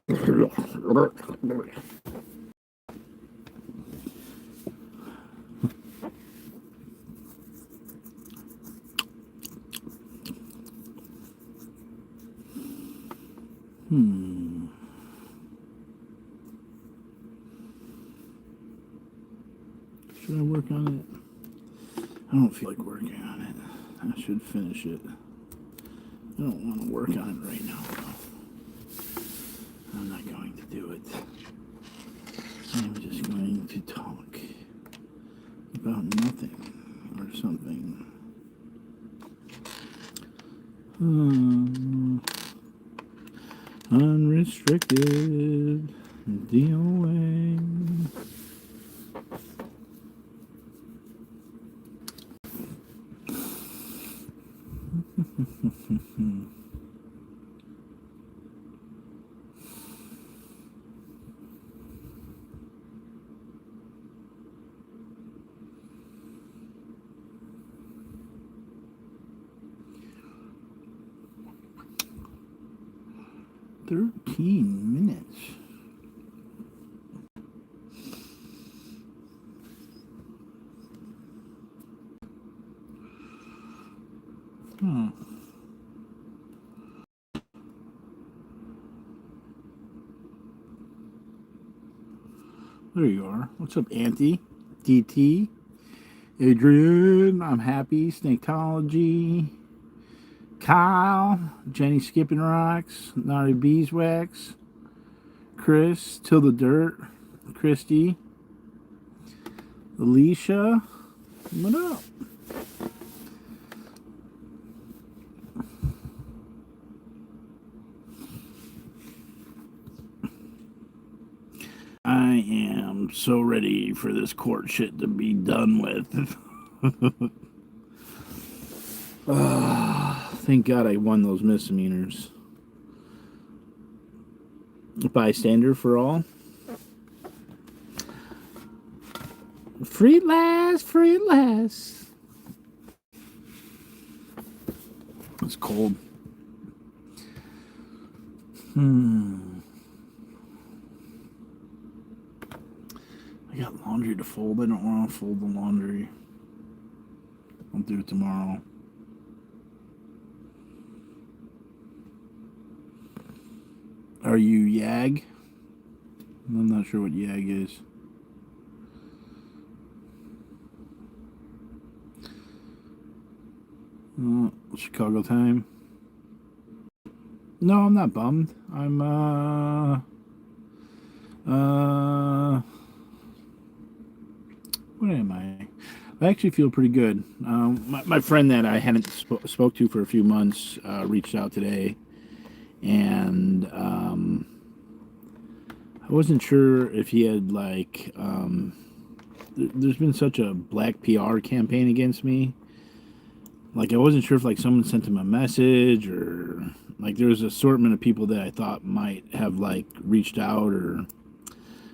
Should I work on it? I don't feel like working on it. I should finish it. I don't want to work on it right now, though. I'm not going to do it. I'm just going to talk about nothing or something. Unrestricted D.o.A. Minutes. Huh. There you are. What's up, Auntie? DT? Adrian? I'm happy. Snaketology. Kyle? Jenny Skipping Rocks? Naughty Beeswax? Chris? Till the Dirt? Christy? Alicia? What up? I am so ready for this court shit to be done with. Thank God I won those misdemeanors. Bystander for all. Free at last, free at last. It's cold. I got laundry to fold. I don't want to fold the laundry. I'll do it tomorrow. Are you YAG? I'm not sure what YAG is. Chicago time. No, I'm not bummed. I'm what am I? I actually feel pretty good. My friend that I hadn't spoke to for a few months reached out today, and I wasn't sure if he had like. There's been such a black PR campaign against me. Like I wasn't sure if like someone sent him a message or like there was an assortment of people that I thought might have like reached out or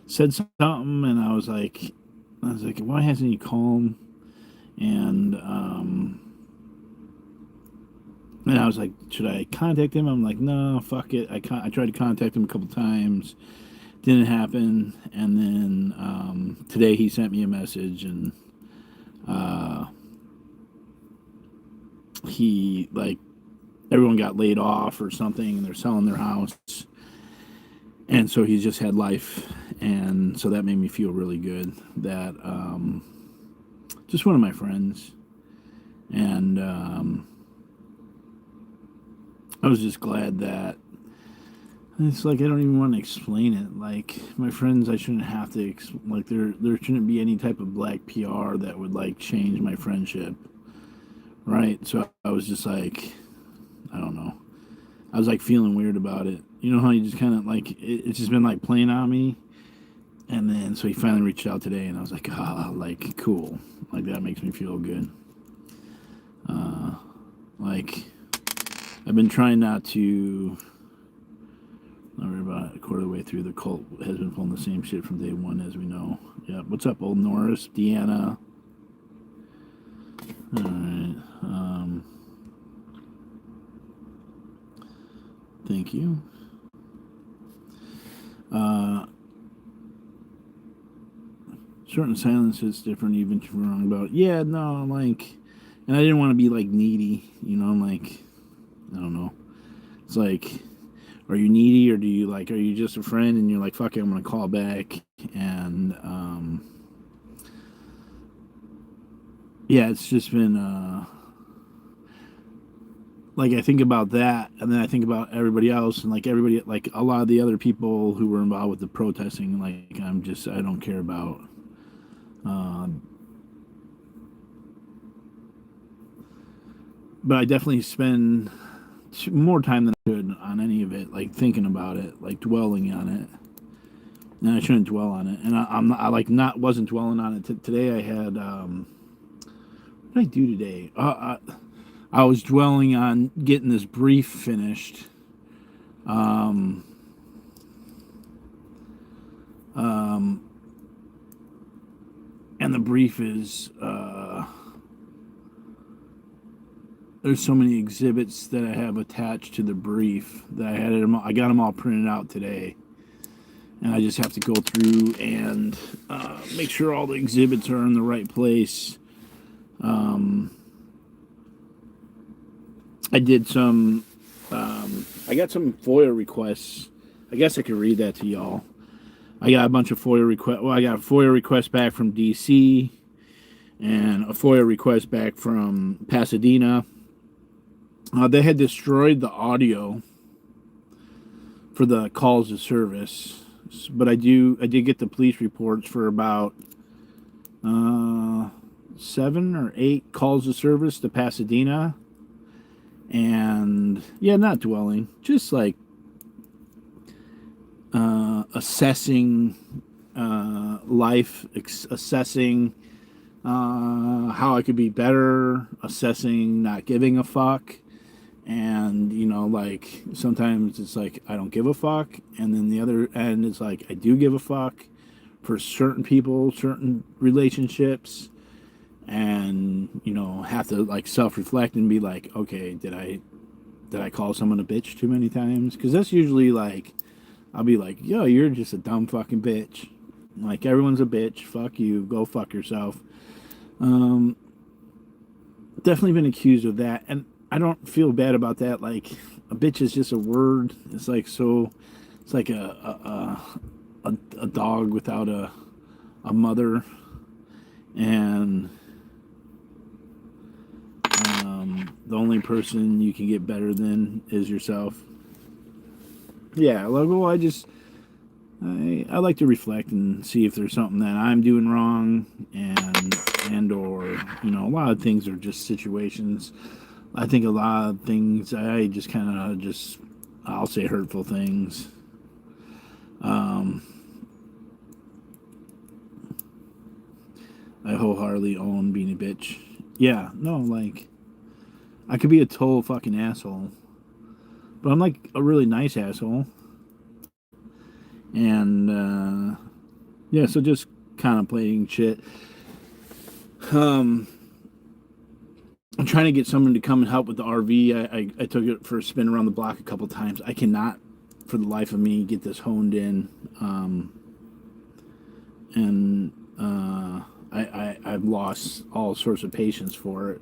said something, and I was like, why hasn't he called? And I was like, should I contact him? I'm like, no, fuck it. I tried to contact him a couple times, didn't happen, and then today he sent me a message, and he like everyone got laid off or something, and they're selling their house, and so he's just had life, and so that made me feel really good that just one of my friends, and I was just glad that it's like I don't even want to explain it. Like my friends, I shouldn't have to like there shouldn't be any type of black PR that would like change my friendship, right? So I was just like, I don't know. I was like feeling weird about it. You know how you just kind of like it's just been like playing on me, and then so he finally reached out today, and I was like, like cool, like that makes me feel good. Like I've been trying not to. We're about a quarter of the way through. The cult has been pulling the same shit from day one, as we know. Yeah. What's up, old Norris? Deanna. All right. Thank you. Uh, certain silence is different, even if you're wrong about it. Yeah, no, like, and I didn't want to be like needy, you know. I'm like, I don't know. It's like, are you needy, or are you just a friend and you're like, fuck it, I'm gonna call back? And yeah, it's just been like, I think about that, and then I think about everybody else, and like everybody, like a lot of the other people who were involved with the protesting. Like, I don't care about. Uh, but I definitely spend more time than I should on any of it, like thinking about it, like dwelling on it. And I shouldn't dwell on it. And I'm not, I like not wasn't dwelling on it. Today I had what did I do today? I was dwelling on getting this brief finished. Um, um, and the brief is there's so many exhibits that I have attached to the brief that I got them all printed out today, and I just have to go through and make sure all the exhibits are in the right place. I did some. I got some FOIA requests. I guess I could read that to y'all. I got a bunch of FOIA requests. Well, I got a FOIA request back from DC and a FOIA request back from Pasadena. They had destroyed the audio for the calls to service, but I did get the police reports for about 7 or 8 calls to service to Pasadena. And yeah, not dwelling, just like assessing life, assessing how I could be better, assessing not giving a fuck. And, you know, like sometimes it's like I don't give a fuck, and then the other end is like I do give a fuck for certain people, certain relationships, and, you know, have to like self-reflect and be like, okay, did I call someone a bitch too many times? Because that's usually like, I'll be like, yo, you're just a dumb fucking bitch. Like, everyone's a bitch. Fuck you. Go fuck yourself. Definitely been accused of that, and I don't feel bad about that. Like, a bitch is just a word. It's like, so it's like a dog without a mother, and the only person you can get better than is yourself. Yeah, like, well, I like to reflect and see if there's something that I'm doing wrong, and or, you know, a lot of things are just situations. I think a lot of things I just kind of just, I'll say hurtful things. I wholeheartedly own being a bitch. Yeah, no, like, I could be a total fucking asshole, but I'm like a really nice asshole. And yeah, so just contemplating shit. I'm trying to get someone to come and help with the RV. I took it for a spin around the block a couple times. I cannot, for the life of me, get this honed in. And I've lost all sorts of patience for it.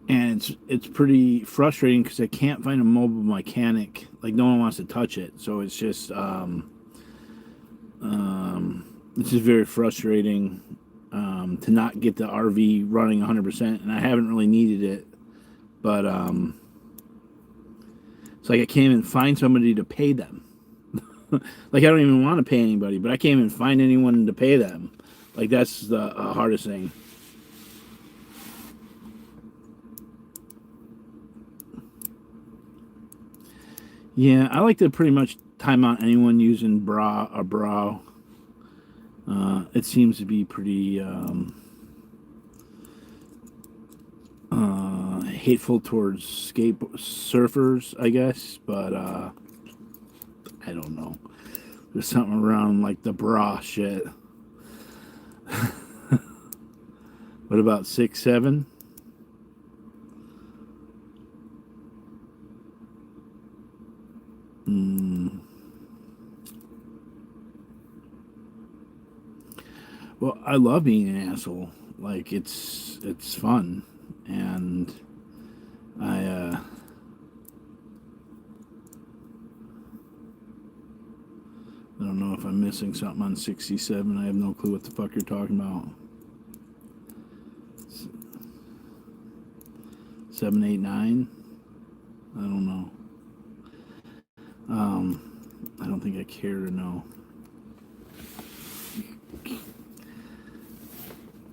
And it's pretty frustrating because I can't find a mobile mechanic. Like, no one wants to touch it. So it's just very frustrating to not get the RV running 100%, and I haven't really needed it. But it's like I can't even find somebody to pay them. Like, I don't even want to pay anybody, but I can't even find anyone to pay them. Like, that's the hardest thing. Yeah, I like to pretty much time out anyone using a bra. It seems to be pretty hateful towards surfers, I guess. But I don't know. There's something around like the bra shit. What about 6'7"? Well, I love being an asshole. Like it's fun, and I I don't know if I'm missing something on 67. I have no clue what the fuck you're talking about. 789. I don't know. I don't think I care to know.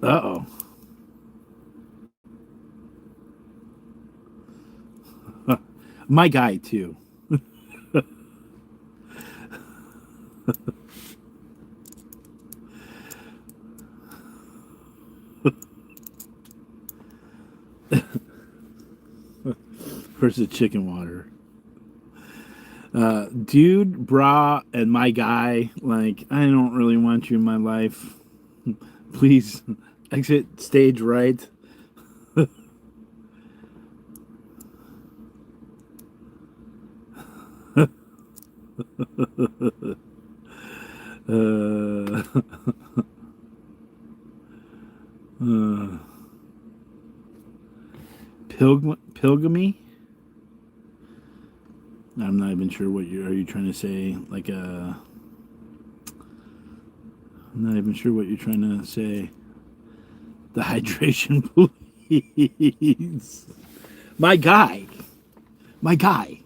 Uh-oh. My guy, too. Where's the chicken water? Dude, brah, and my guy, like, I don't really want you in my life. Please exit stage right. uh, Pilgamy? I'm not even sure what are you trying to say. Like I'm not even sure what you're trying to say. The hydration, please. My guy. My guy.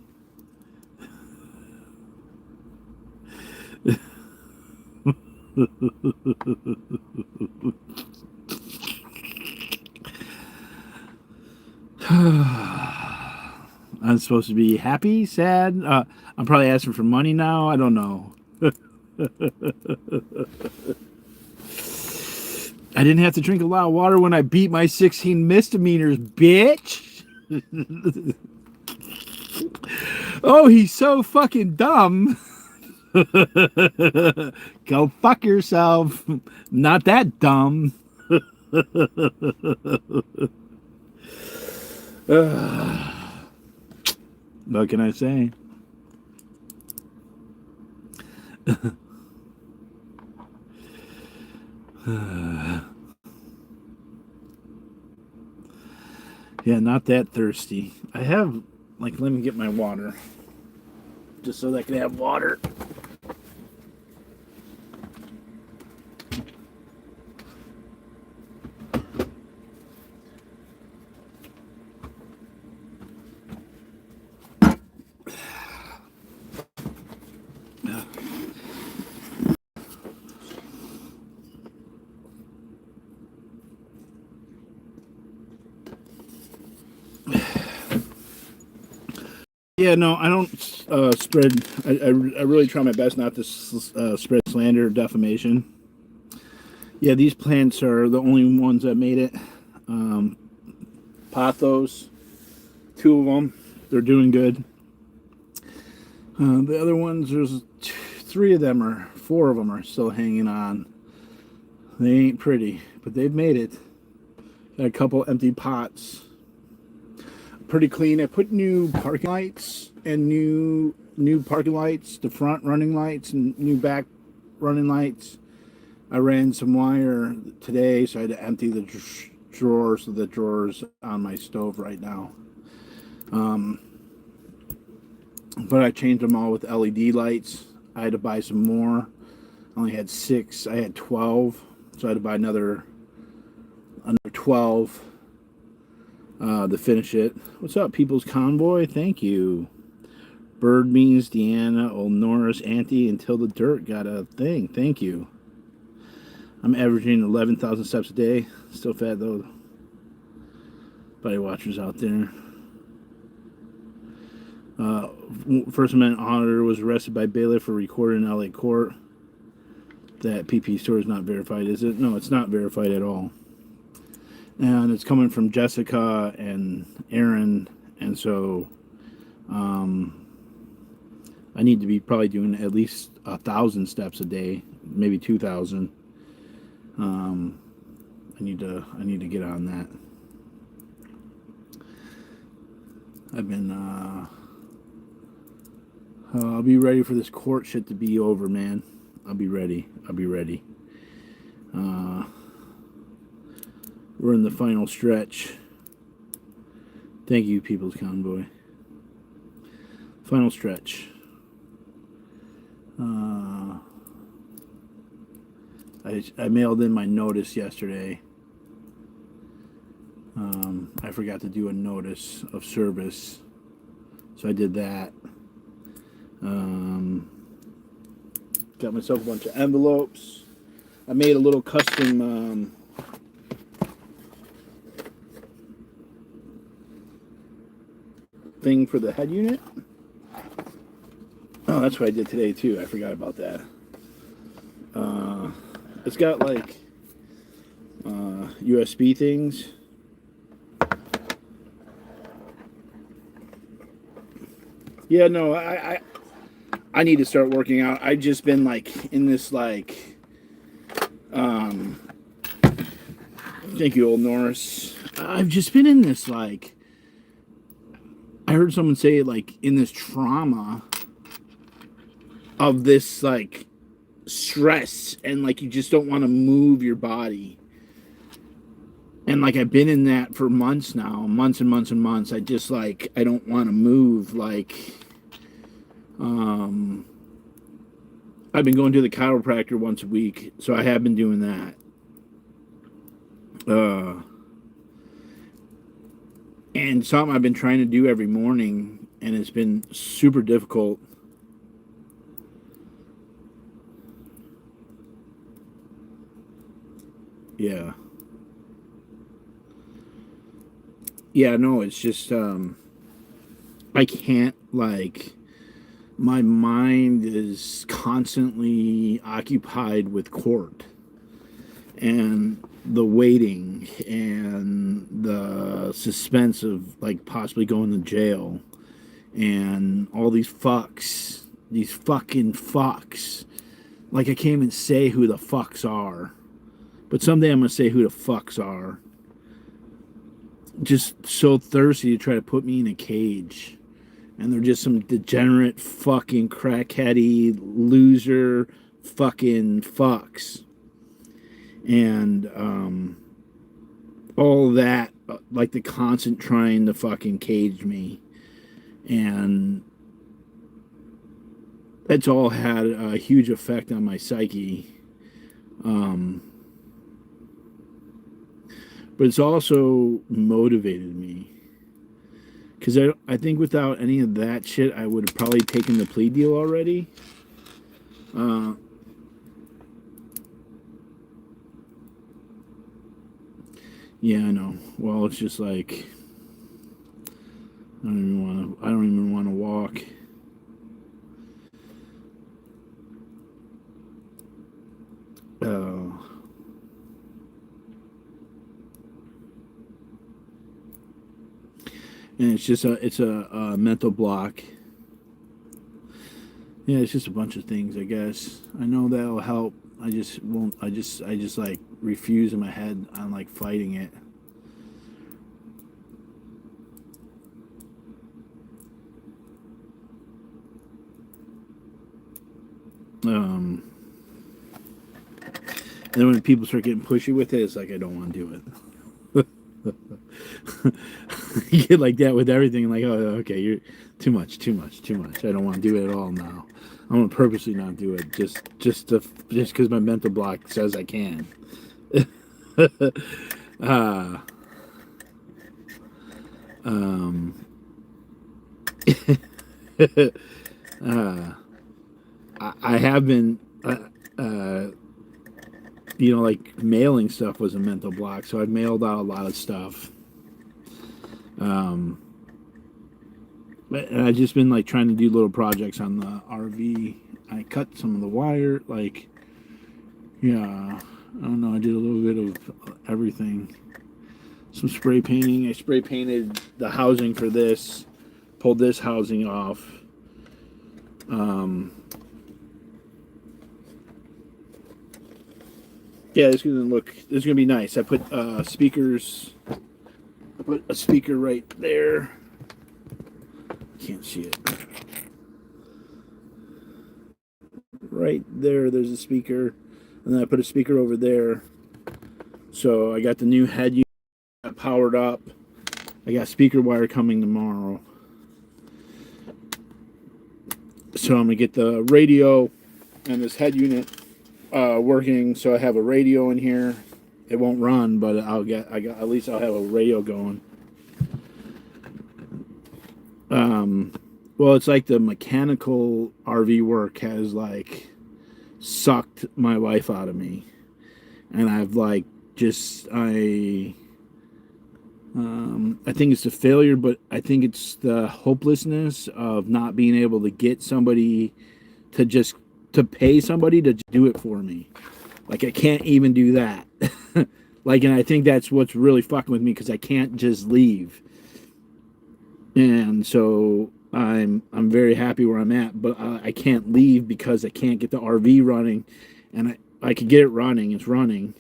I'm supposed to be happy, sad. I'm probably asking for money now. I don't know. I didn't have to drink a lot of water when I beat my 16 misdemeanors, bitch. Oh, he's so fucking dumb. Go fuck yourself. Not that dumb. What can I say? Yeah, not that thirsty. I have, like, let me get my water. Just so that I can have water. Yeah, no, I don't spread. I really try my best not to spread slander or defamation. Yeah, these plants are the only ones that made it. Pothos, 2 of them, they're doing good. The other ones, there's 3 of them or 4 of them are still hanging on. They ain't pretty, but they've made it. Got a couple empty pots. Pretty clean. I put new parking lights and new parking lights, the front running lights and new back running lights. I ran some wire today, so I had to empty the drawers. So the drawers on my stove right now. But I changed them all with LED lights. I had to buy some more. I only had 6. I had 12, so I had to buy another 12 to finish it. What's up, People's Convoy? Thank you. Bird Beans, Deanna, Old Norris, Auntie, until the dirt got a thing. Thank you. I'm averaging 11,000 steps a day. Still fat though. Body watchers out there. First Amendment auditor was arrested by bailiff for recording in LA court. That PP store is not verified, is it? No, it's not verified at all. And it's coming from Jessica and Aaron, and so I need to be probably doing at least 1,000 steps a day, maybe 2,000. I need to get on that. I've been I'll be ready for this court shit to be over, man. I'll be ready. We're in the final stretch. Thank you, People's Convoy. Final stretch. I mailed in my notice yesterday. I forgot to do a notice of service, so I did that. Got myself a bunch of envelopes. I made a little custom thing for the head unit. Oh, that's what I did today too. I forgot about that. It's got like USB things. Yeah, no, I need to start working out. I've just been like in this like thank you, Old Norris. I've just been in this like, I heard someone say like in this trauma of this like stress, and like you just don't want to move your body. And like I've been in that for months now, months and months and months. I just like, I don't want to move. Like I've been going to the chiropractor once a week, so I have been doing that. And something I've been trying to do every morning, and it's been super difficult. Yeah. Yeah, no, it's just, I can't, like, my mind is constantly occupied with court and the waiting and the suspense of, like, possibly going to jail and all these fucks, these fucking fucks. Like, I can't even say who the fucks are, but someday I'm going to say who the fucks are. Just so thirsty to try to put me in a cage. And they're just some degenerate fucking crackheady loser fucking fucks. And all that, like the constant trying to fucking cage me. And it's all had a huge effect on my psyche. But it's also motivated me. Because I think without any of that shit, I would have probably taken the plea deal already. Yeah, I know. Well, it's just like I don't even want to walk. And it's just a mental block. Yeah, it's just a bunch of things, I guess. I know that'll help. I just won't. I just like refuse in my head on like fighting it. And then when people start getting pushy with it, it's like I don't want to do it. You get like that with everything, like, oh, okay, you're too much. I don't want to do it at all now. I'm gonna purposely not do it just because my mental block says I can. I have been, like mailing stuff was a mental block, so I've mailed out a lot of stuff. And I've just been like trying to do little projects on the RV. I cut some of the wire, like, yeah, I don't know. I did a little bit of everything. Some spray painting. I spray painted the housing for this, pulled this housing off. Yeah, it's gonna be nice. I put speakers. I put a speaker right there. Can't see it. Right there, there's a speaker. and then I put a speaker over there. So I got the new head unit powered up. I got speaker wire coming tomorrow. So I'm gonna get the radio and this head unit working. So I have a radio in here. It won't run, but at least I'll have a radio going. Well, it's like the mechanical RV work has like sucked my life out of me, and I've like I think it's the failure, but I think it's the hopelessness of not being able to get somebody to pay somebody to do it for me. Like I can't even do that. Like, and I think that's what's really fucking with me because I can't just leave. And so I'm very happy where I'm at, but I can't leave because I can't get the RV running, and I could get it running. It's running.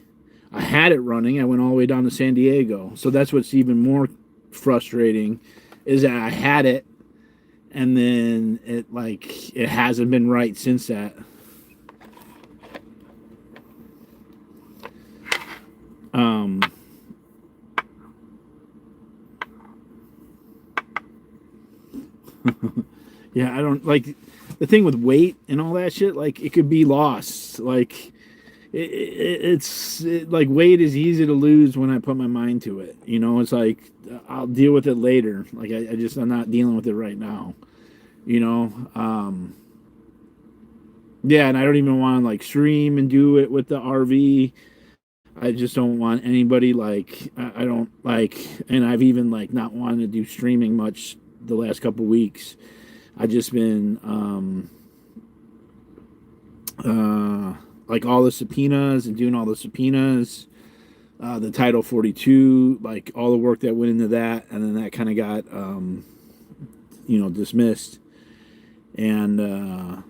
I had it running. I went all the way down to San Diego. So that's what's even more frustrating is that I had it, and then it hasn't been right since that. Yeah, I don't like the thing with weight and all that shit. Like it could be lost. Like it's like weight is easy to lose when I put my mind to it. You know, it's like I'll deal with it later. Like I'm not dealing with it right now. You know, yeah, and I don't even want to like stream and do it with the RV. I just don't want anybody like I don't like, and I've even like not wanted to do streaming much the last couple weeks. I just been like all the subpoenas and doing all the subpoenas, the Title 42, like all the work that went into that, and then that kind of got dismissed, and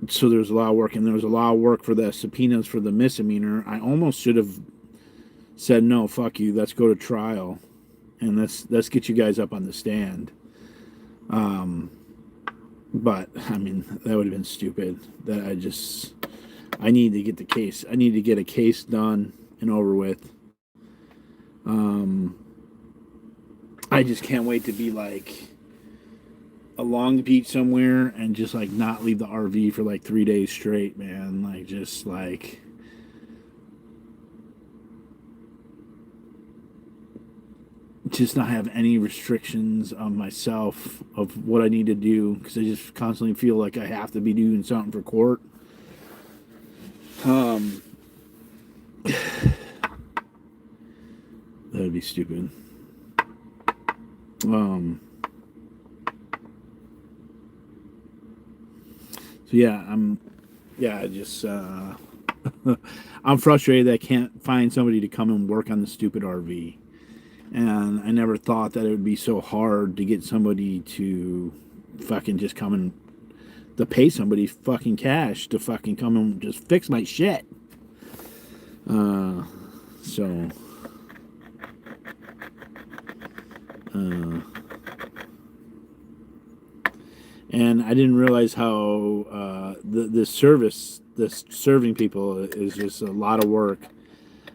so there's a lot of work, and there was a lot of work for the subpoenas for the misdemeanor. I almost should have said no, fuck you, let's go to trial, and let's get you guys up on the stand. But I mean, that would have been stupid. I need to get the case. I need to get a case done and over with. I just can't wait to be like along the beach somewhere and just like not leave the RV for like 3 days straight, man. Like just not have any restrictions on myself of what I need to do, because I just constantly feel like I have to be doing something for court. That would be stupid. So yeah, I'm frustrated that I can't find somebody to come and work on the stupid RV. And I never thought that it would be so hard to get somebody to fucking just come and to pay somebody fucking cash to fucking come and just fix my shit. And I didn't realize how the serving people is just a lot of work.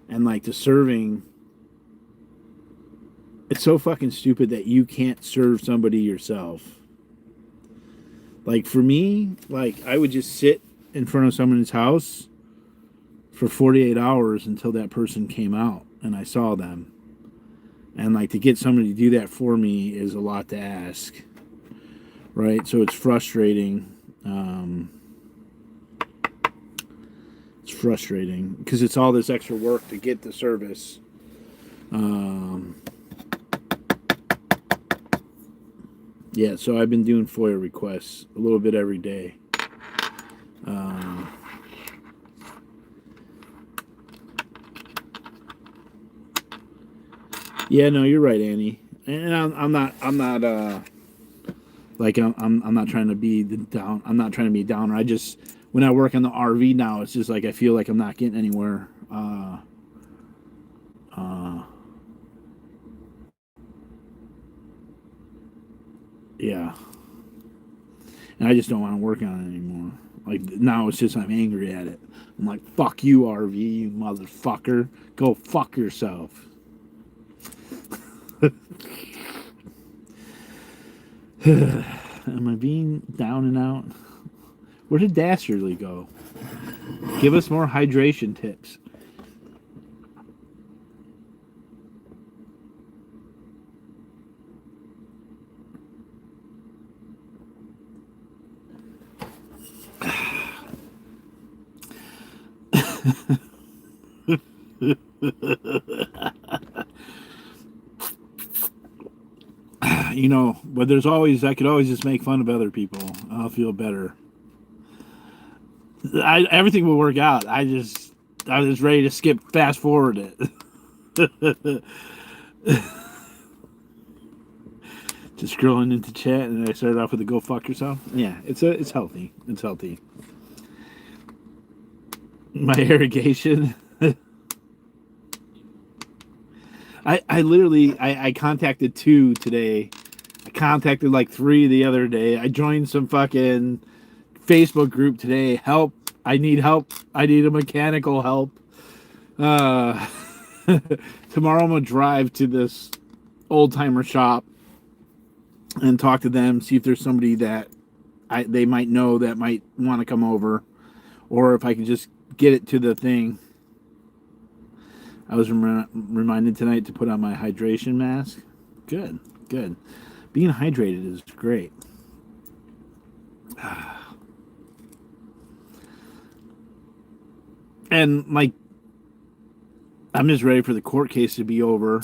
And like the serving, it's so fucking stupid that you can't serve somebody yourself. Like for me, like I would just sit in front of someone's house for 48 hours until that person came out and I saw them. And like to get somebody to do that for me is a lot to ask. Right? So it's frustrating. It's frustrating because it's all this extra work to get the service. Yeah, so I've been doing FOIA requests a little bit every day. Yeah, no, you're right, Annie. And I'm not like I'm not trying to be down. I'm not trying to be a downer. I just when I work on the RV now, it's just like I feel like I'm not getting anywhere. Yeah. And I just don't want to work on it anymore. Like, now it's just I'm angry at it. I'm like, fuck you, RV, you motherfucker. Go fuck yourself. Am I being down and out? Where did Dastardly go? Give us more hydration tips. You know, but there's always, I could always just make fun of other people. I'll feel better. Everything will work out. I was ready to skip fast forward it. Just scrolling into chat, and I started off with a "go fuck yourself." Yeah, it's healthy. It's healthy. My irrigation. I literally I contacted 2 today. I contacted like 3 the other day. I joined some fucking Facebook group today. Help! I need help. I need a mechanical help. Tomorrow I'm gonna drive to this old timer shop and talk to them. See if there's somebody that they might know that might want to come over, or if I can just get it to the thing. I was reminded tonight to put on my hydration mask. Good, good. Being hydrated is great. And, like, I'm just ready for the court case to be over.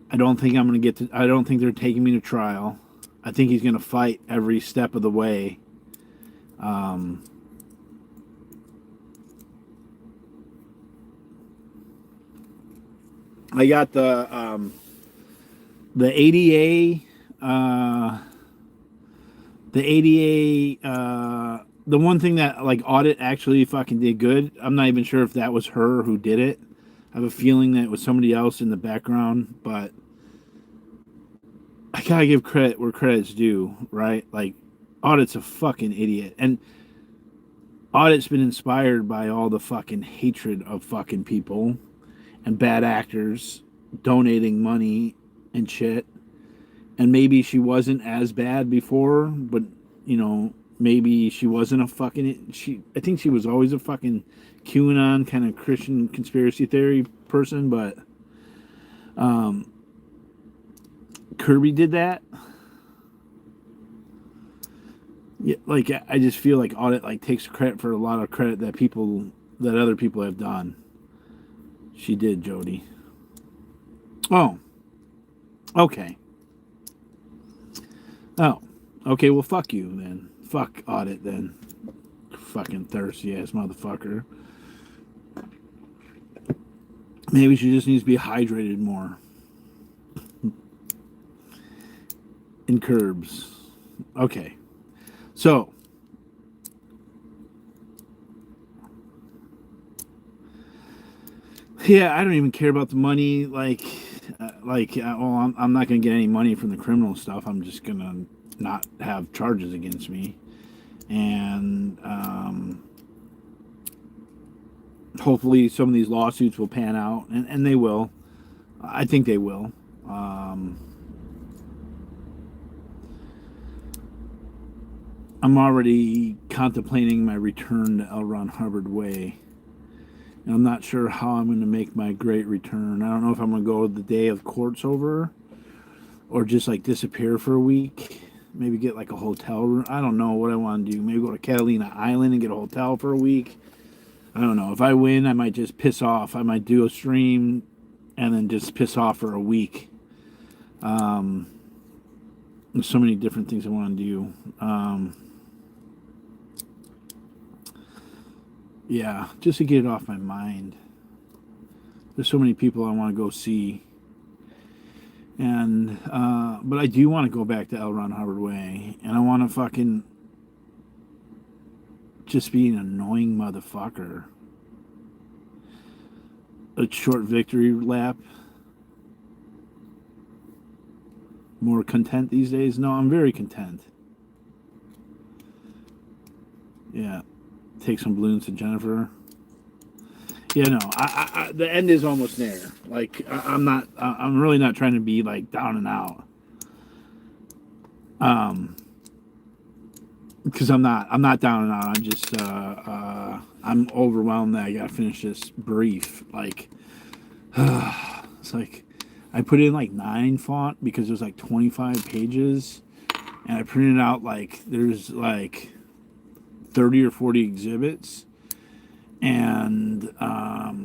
I don't think I'm going to get to... I don't think they're taking me to trial. I think he's going to fight every step of the way. I got the ADA, the one thing that, like, audit actually fucking did good. I'm not even sure if that was her who did it. I have a feeling that it was somebody else in the background, but I gotta give credit where credit's due, right? Like, audit's a fucking idiot, and audit's been inspired by all the fucking hatred of fucking people and bad actors donating money and shit. And maybe she wasn't as bad before, but, you know, maybe she wasn't a fucking... I think she was always a fucking QAnon kind of Christian conspiracy theory person, but Kirby did that. Yeah, like, I just feel like audit, like, takes credit for a lot of credit that other people have done. She did, Jody. Oh. Okay. Oh. Okay, well, fuck you, then. Fuck audit, then. Fucking thirsty-ass motherfucker. Maybe she just needs to be hydrated more. In curbs. Okay. So. Yeah, I don't even care about the money. Well, I'm not going to get any money from the criminal stuff. I'm just going to not have charges against me. And hopefully some of these lawsuits will pan out. And they will. I think they will. I'm already contemplating my return to L. Ron Hubbard Way. And I'm not sure how I'm going to make my great return. I don't know if I'm going to go the day of court's over or just, like, disappear for a week. Maybe get, like, a hotel room. I don't know what I want to do. Maybe go to Catalina Island and get a hotel for a week. I don't know. If I win, I might just piss off. I might do a stream and then just piss off for a week. There's so many different things I want to do. Yeah, just to get it off my mind. There's so many people I want to go see. And, but I do want to go back to L. Ron Hubbard Way. And I want to fucking just be an annoying motherfucker. A short victory lap. More content these days? No, I'm very content. Yeah. Take some balloons to Jennifer. Yeah, no, the end is almost there. Like, I'm not, I'm really not trying to be like down and out. Because I'm not down and out. I'm just, I'm overwhelmed that I got to finish this brief. Like, it's like, I put in like 9 font because there's like 25 pages, and I printed out like there's like 30 or 40 exhibits, and I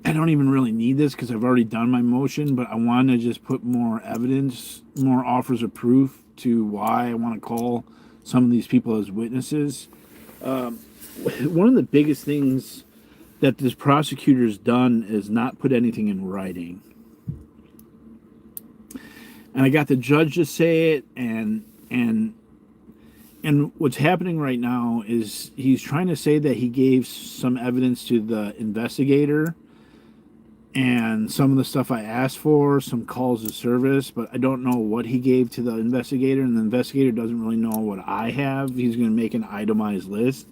don't even really need this because I've already done my motion, but I want to just put more evidence, more offers of proof to why I want to call some of these people as witnesses. One of the biggest things that this prosecutor's done is not put anything in writing. And I got the judge to say it, and what's happening right now is he's trying to say that he gave some evidence to the investigator and some of the stuff I asked for, some calls of service, but I don't know what he gave to the investigator, and the investigator doesn't really know what I have. He's going to make an itemized list.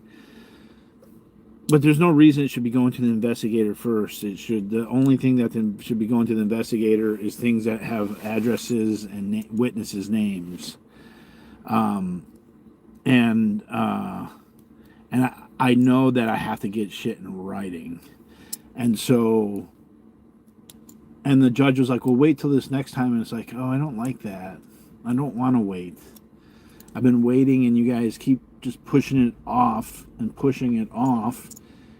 But there's no reason it should be going to the investigator first. The only thing that should be going to the investigator is things that have addresses and witnesses' names. And I know that I have to get shit in writing. And so, and the judge was like, well, wait till this next time. And it's like, oh, I don't like that. I don't want to wait. I've been waiting, and you guys keep just pushing it off and pushing it off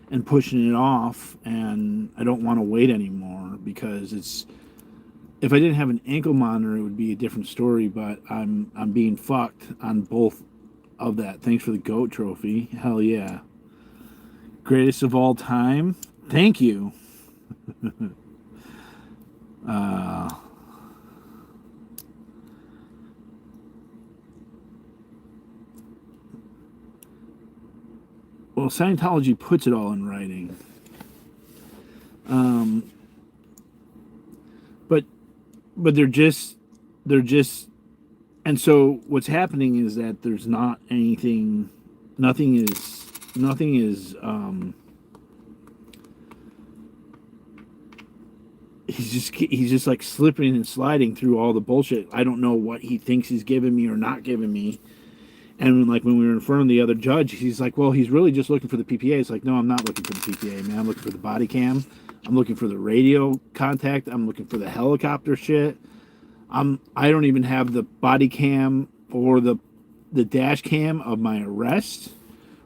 and pushing it off, and I don't want to wait anymore because it's, if I didn't have an ankle monitor, it would be a different story, but I'm being fucked on both of that. Thanks for the GOAT trophy. Hell yeah. Greatest of all time. Thank you. Well, Scientology puts it all in writing. But they're just, and so what's happening is that there's not anything, nothing is, he's just like slipping and sliding through all the bullshit. I don't know what he thinks he's giving me or not giving me. And like when we were in front of the other judge, he's like, well, he's really just looking for the PPA. It's like, no, I'm not looking for the PPA, man. I'm looking for the body cam. I'm looking for the radio contact. I'm looking for the helicopter shit. I don't even have the body cam or the dash cam of my arrest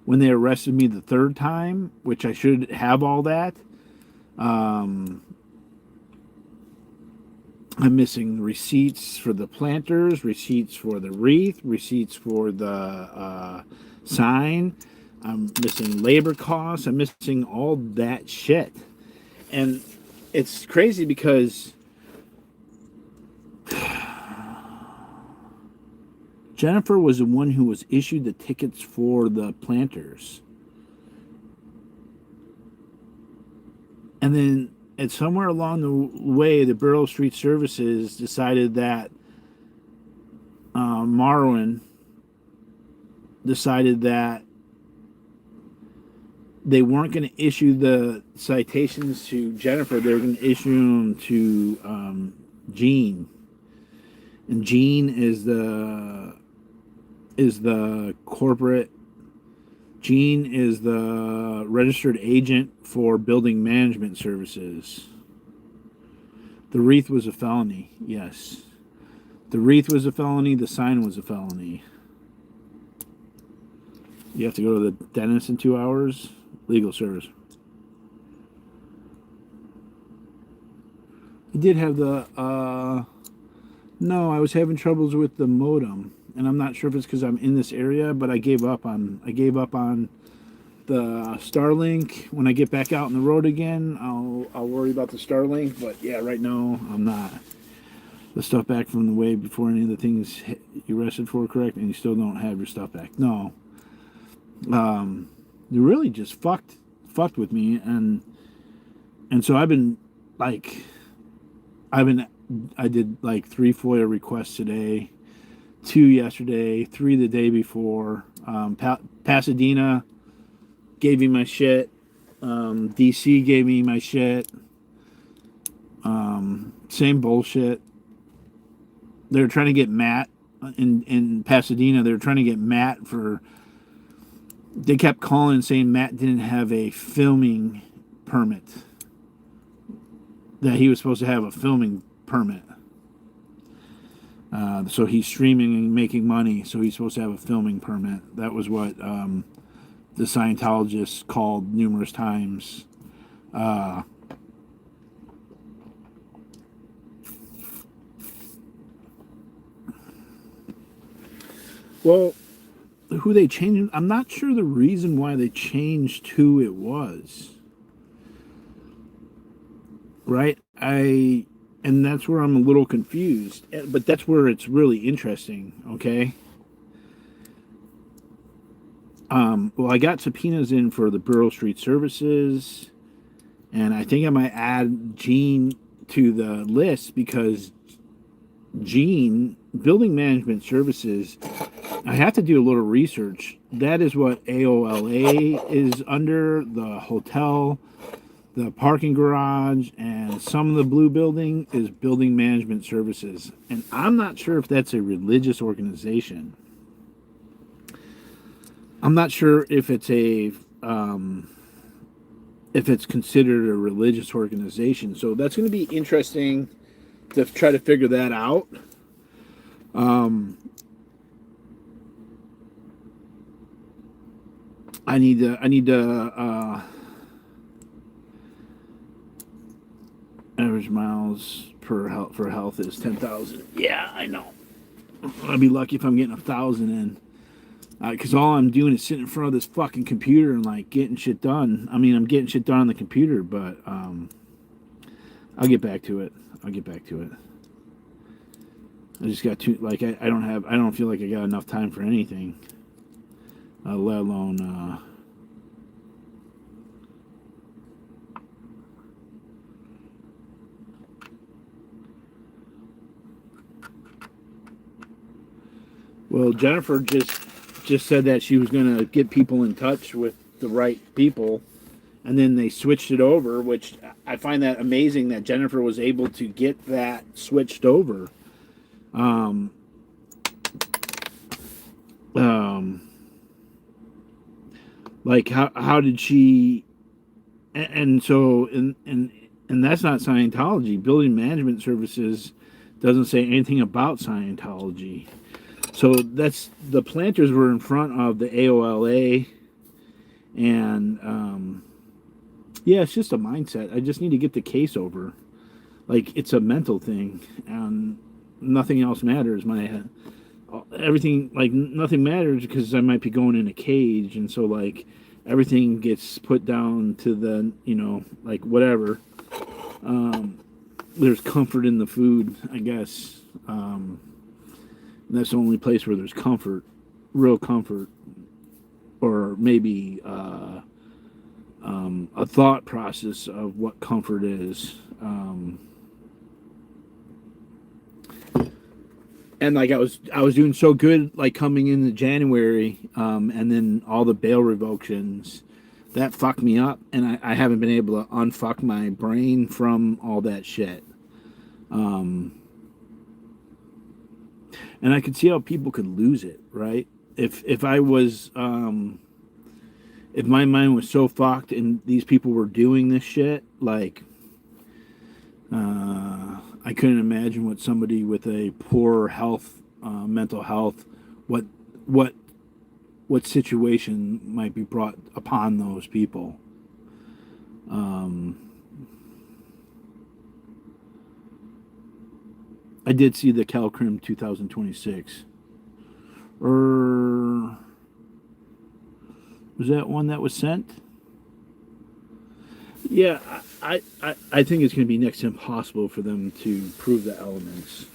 when they arrested me the 3rd time, which I should have all that. I'm missing receipts for the planters, receipts for the wreath, receipts for the sign. I'm missing labor costs. I'm missing all that shit. And it's crazy because Jennifer was the one who was issued the tickets for the planters. And then and somewhere along the way, the Bureau of Street Services decided that Marwin decided that they weren't going to issue the citations to Jennifer. They were going to issue them to Gene. And Gene is the corporate. Gene is the registered agent for building management services. The wreath was a felony, yes. The wreath was a felony, the sign was a felony. You have to go to the dentist in 2 hours. Legal service. I did have the, no, I was having troubles with the modem. And I'm not sure if it's because I'm in this area, but I gave up on the Starlink. When I get back out on the road again, I'll worry about the Starlink. But yeah, right now I'm not. The stuff back from the way before any of the things you arrested for, correct? And you still don't have your stuff back. No. You really just fucked with me, and so I did like 3 FOIA requests today. 2 yesterday, 3 the day before. Pasadena gave me my shit. DC gave me my shit. Same bullshit. They were trying to get Matt in Pasadena. They were trying to get Matt for. They kept calling and saying Matt didn't have a filming permit. That he was supposed to have a filming permit. So he's streaming and making money, so he's supposed to have a filming permit. That was what the Scientologists called numerous times. Well, who they changed, I'm not sure the reason why they changed who it was. Right? And that's where I'm a little confused. But that's where it's really interesting, okay? Well, I got subpoenas in for the Borough Street Services, and I think I might add Gene to the list because Gene, Building Management Services, I have to do a little research. That is what AOLA is under, the hotel, the parking garage, and some of the blue building is Building Management Services. And I'm not sure if that's a religious organization. I'm not sure if it's if it's considered a religious organization. So that's going to be interesting to try to figure that out. I need to average miles per health is 10,000. Yeah, I know. I'd be lucky if I'm getting 1,000 in. Because all I'm doing is sitting in front of this fucking computer and like getting shit done. I mean, I'm getting shit done on the computer, but I'll get back to it. I just got too like I don't feel like I got enough time for anything, let alone. Well, Jennifer just said that she was going to get people in touch with the right people, and then they switched it over, which I find that amazing that Jennifer was able to get that switched over. Like how did she? And so and that's not Scientology. Building Management Services doesn't say anything about Scientology. So that's the planters were in front of the AOLA, and yeah, it's just a mindset. I just need to get the case over. Like it's a mental thing, and nothing else matters. Everything, like nothing matters because I might be going in a cage, and so like everything gets put down to the like whatever. There's comfort in the food, I guess. That's the only place where there's comfort, real comfort, or maybe a thought process of what comfort is. And like I was doing so good, like coming into January, and then all the bail revoctions, that fucked me up, and I haven't been able to unfuck my brain from all that shit. And I could see how people could lose it, right? If I was, if my mind was so fucked and these people were doing this shit, like, I couldn't imagine what somebody with a poor health, mental health, what situation might be brought upon those people. I did see the CalCrim 2026. Or was that one that was sent? Yeah, I think it's going to be next to impossible for them to prove the elements.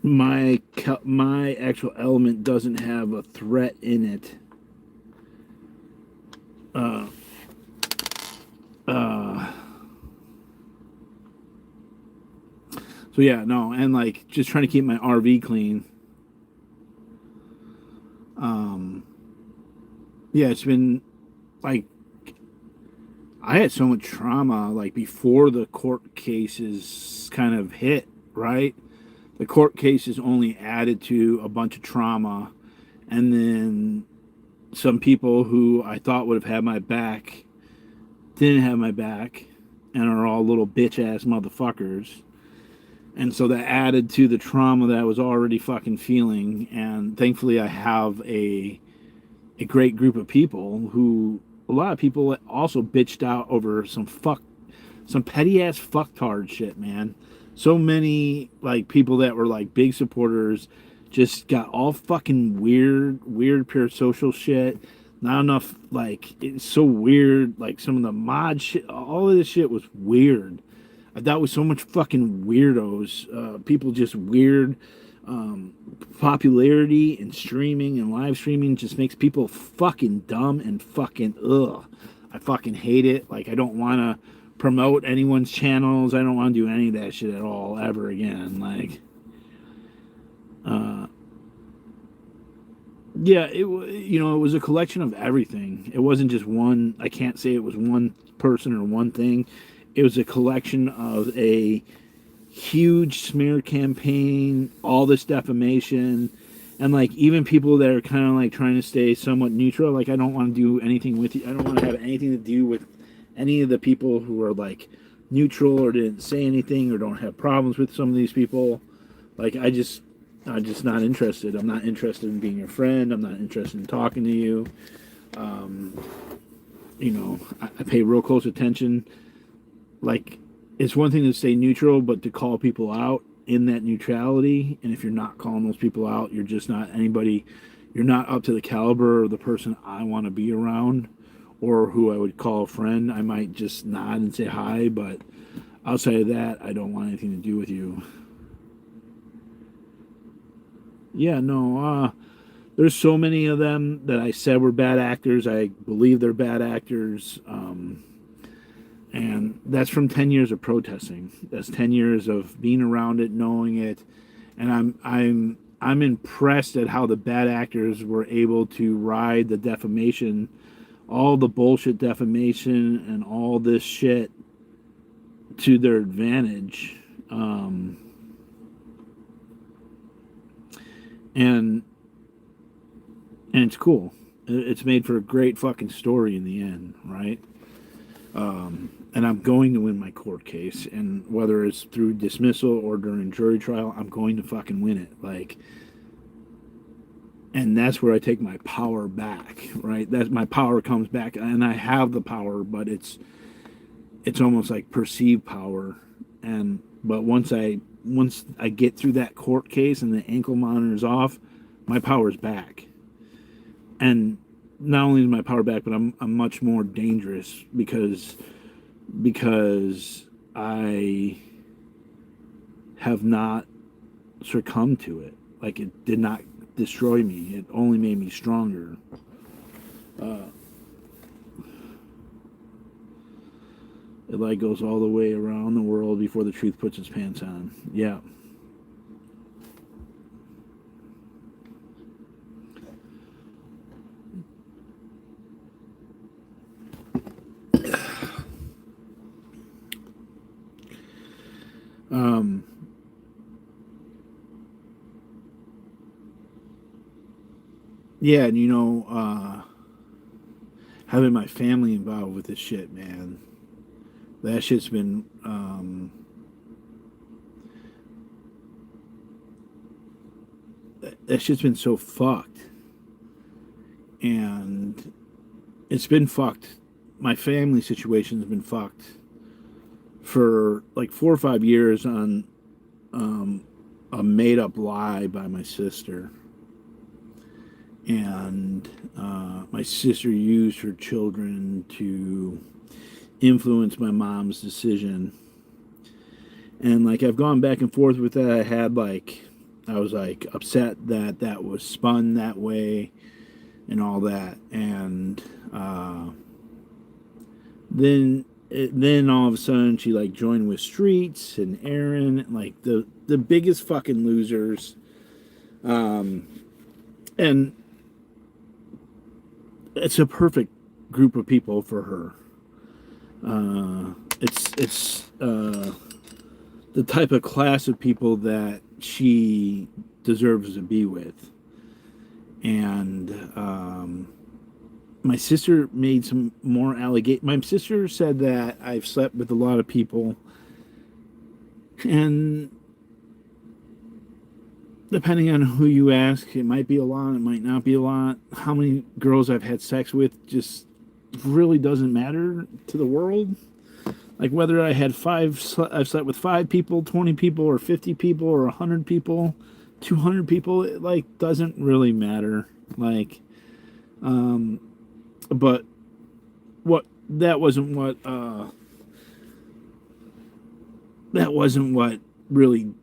My actual element doesn't have a threat in it. So yeah, no, and like just trying to keep my RV clean. Um, yeah, it's been like I had so much trauma like before the court cases kind of hit, right? The court cases only added to a bunch of trauma, and then some people who I thought would have had my back didn't have my back and are all little bitch ass motherfuckers. And so that added to the trauma that I was already fucking feeling. And thankfully, I have a great group of people who a lot of people also bitched out over some petty ass fucktard shit, man. So many like people that were like big supporters just got all fucking weird pure social shit. Not enough like it's so weird. Like some of the mod shit, all of this shit was weird. I thought with so much fucking weirdos, people just weird. Popularity and streaming and live streaming just makes people fucking dumb and fucking ugh. I fucking hate it. Like I don't want to promote anyone's channels. I don't want to do any of that shit at all ever again. Like, yeah, it was a collection of everything. It wasn't just one. I can't say it was one person or one thing. It was a collection of a huge smear campaign, all this defamation, and like even people that are kind of like trying to stay somewhat neutral. Like I don't want to do anything with you. I don't want to have anything to do with any of the people who are like neutral or didn't say anything or don't have problems with some of these people. Like I'm just not interested. I'm not interested in being your friend. I'm not interested in talking to you. I pay real close attention. Like it's one thing to stay neutral, but to call people out in that neutrality, and if you're not calling those people out, you're just not anybody, you're not up to the caliber of the person I want to be around or who I would call a friend. I might just nod and say hi, but outside of that, I don't want anything to do with you. Yeah, no, there's so many of them that I said were bad actors. I believe they're bad actors. And that's from 10 years of protesting. That's 10 years of being around it, knowing it. And I'm impressed at how the bad actors were able to ride the defamation, all the bullshit defamation and all this shit to their advantage. And it's cool. It's made for a great fucking story in the end, right? And I'm going to win my court case, and whether it's through dismissal or during jury trial, I'm going to fucking win it. Like, and that's where I take my power back, right? That's my power comes back, and I have the power, but it's almost like perceived power. But once I get through that court case and the ankle monitor's off, my power's back. And not only is my power back, but I'm much more dangerous because I have not succumbed to it. Like it did not destroy me. It only made me stronger. The light goes all the way around the world before the truth puts its pants on. Yeah. Yeah, and having my family involved with this shit, man. That shit's been that shit's been so fucked. And it's been fucked. My family situation's been fucked for like 4 or 5 years on a made up lie by my sister. And my sister used her children to influence my mom's decision. And like I've gone back and forth with that. I was like upset that was spun that way and all that. And then then all of a sudden she like joined with Streets and Aaron, like the biggest fucking losers. And it's a perfect group of people for her. It's the type of class of people that she deserves to be with. And my sister made some more allegations. My sister said that I've slept with a lot of people, and depending on who you ask, it might be a lot, it might not be a lot. How many girls I've had sex with just really doesn't matter to the world. Like whether I had I've slept with 5 people, 20 people, or 50 people, or 100 people, 200 people, it like doesn't really matter. Like, but that wasn't what really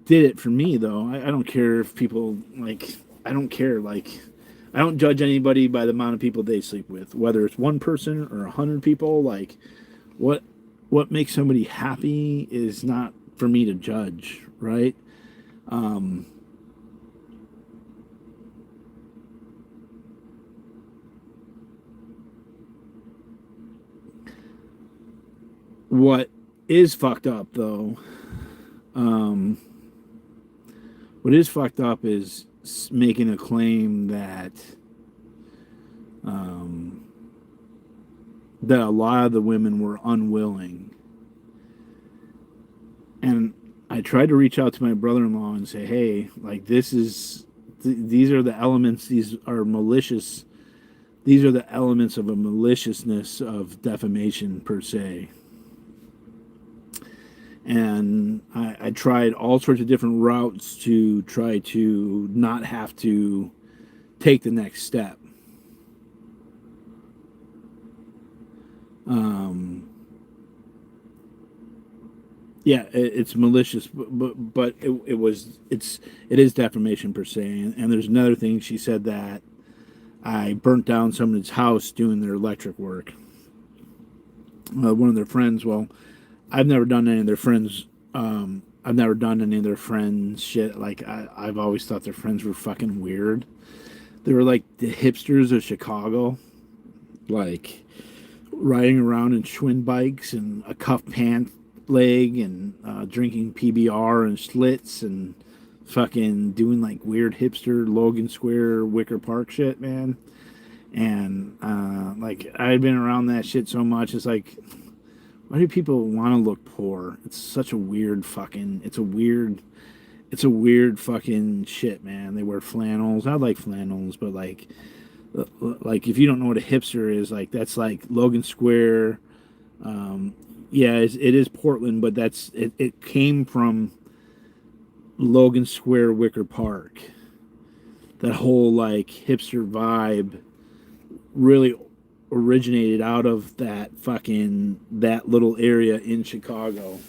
did it for me, though. I don't care if people like. I don't care. Like, I don't judge anybody by the amount of people they sleep with, whether it's one person or 100 people. Like, what makes somebody happy is not for me to judge, right? What is fucked up, though, what is fucked up is making a claim that that a lot of the women were unwilling. And I tried to reach out to my brother-in-law and say, hey, like these are the elements, these are malicious, these are the elements of a maliciousness of defamation per se. And I tried all sorts of different routes to try to not have to take the next step. Yeah, it's malicious, but it is defamation per se. And there's another thing. She said that I burnt down someone's house doing their electric work. One of their friends. Well, I've never done any of their friends. I've never done any of their friends shit. Like I've always thought their friends were fucking weird. They were like the hipsters of Chicago, like riding around in Schwinn bikes and a cuff pant leg and drinking PBR and Schlitz and fucking doing like weird hipster Logan Square Wicker Park shit, man. And like I've been around that shit so much, it's like, why do people want to look poor? It's such a weird fucking. It's a weird fucking shit, man. They wear flannels. I like flannels, but like if you don't know what a hipster is, like that's like Logan Square. Yeah, it is Portland, but it came from Logan Square Wicker Park. That whole like hipster vibe really originated out of that little area in Chicago.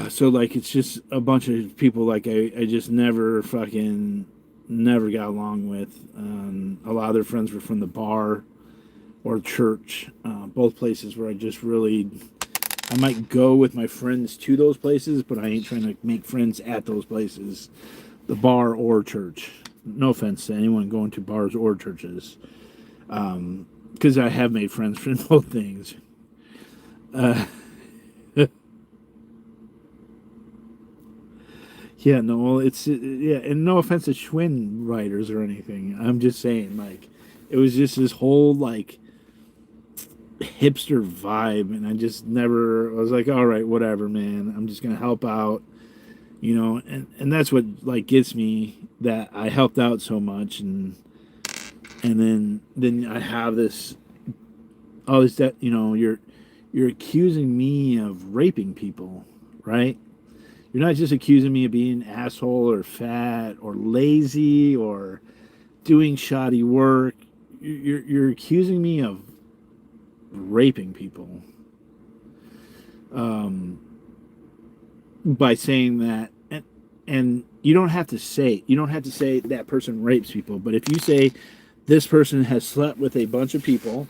So like it's just a bunch of people like I just never got along with. A lot of their friends were from the bar or church, both places where I might go with my friends to those places, but I ain't trying to make friends at those places, the bar or church. No offense to anyone going to bars or churches, because I have made friends from both things. Yeah, no, and no offense to Schwinn writers or anything. I'm just saying, like, it was just this whole like hipster vibe, and I was like, all right, whatever, man. I'm just gonna help out, and that's what like gets me, that I helped out so much, and then I have all this that you're accusing me of raping people, right? You're not just accusing me of being an asshole or fat or lazy or doing shoddy work. You're accusing me of raping people, by saying that, and you don't have to say that person rapes people, but if you say this person has slept with a bunch of people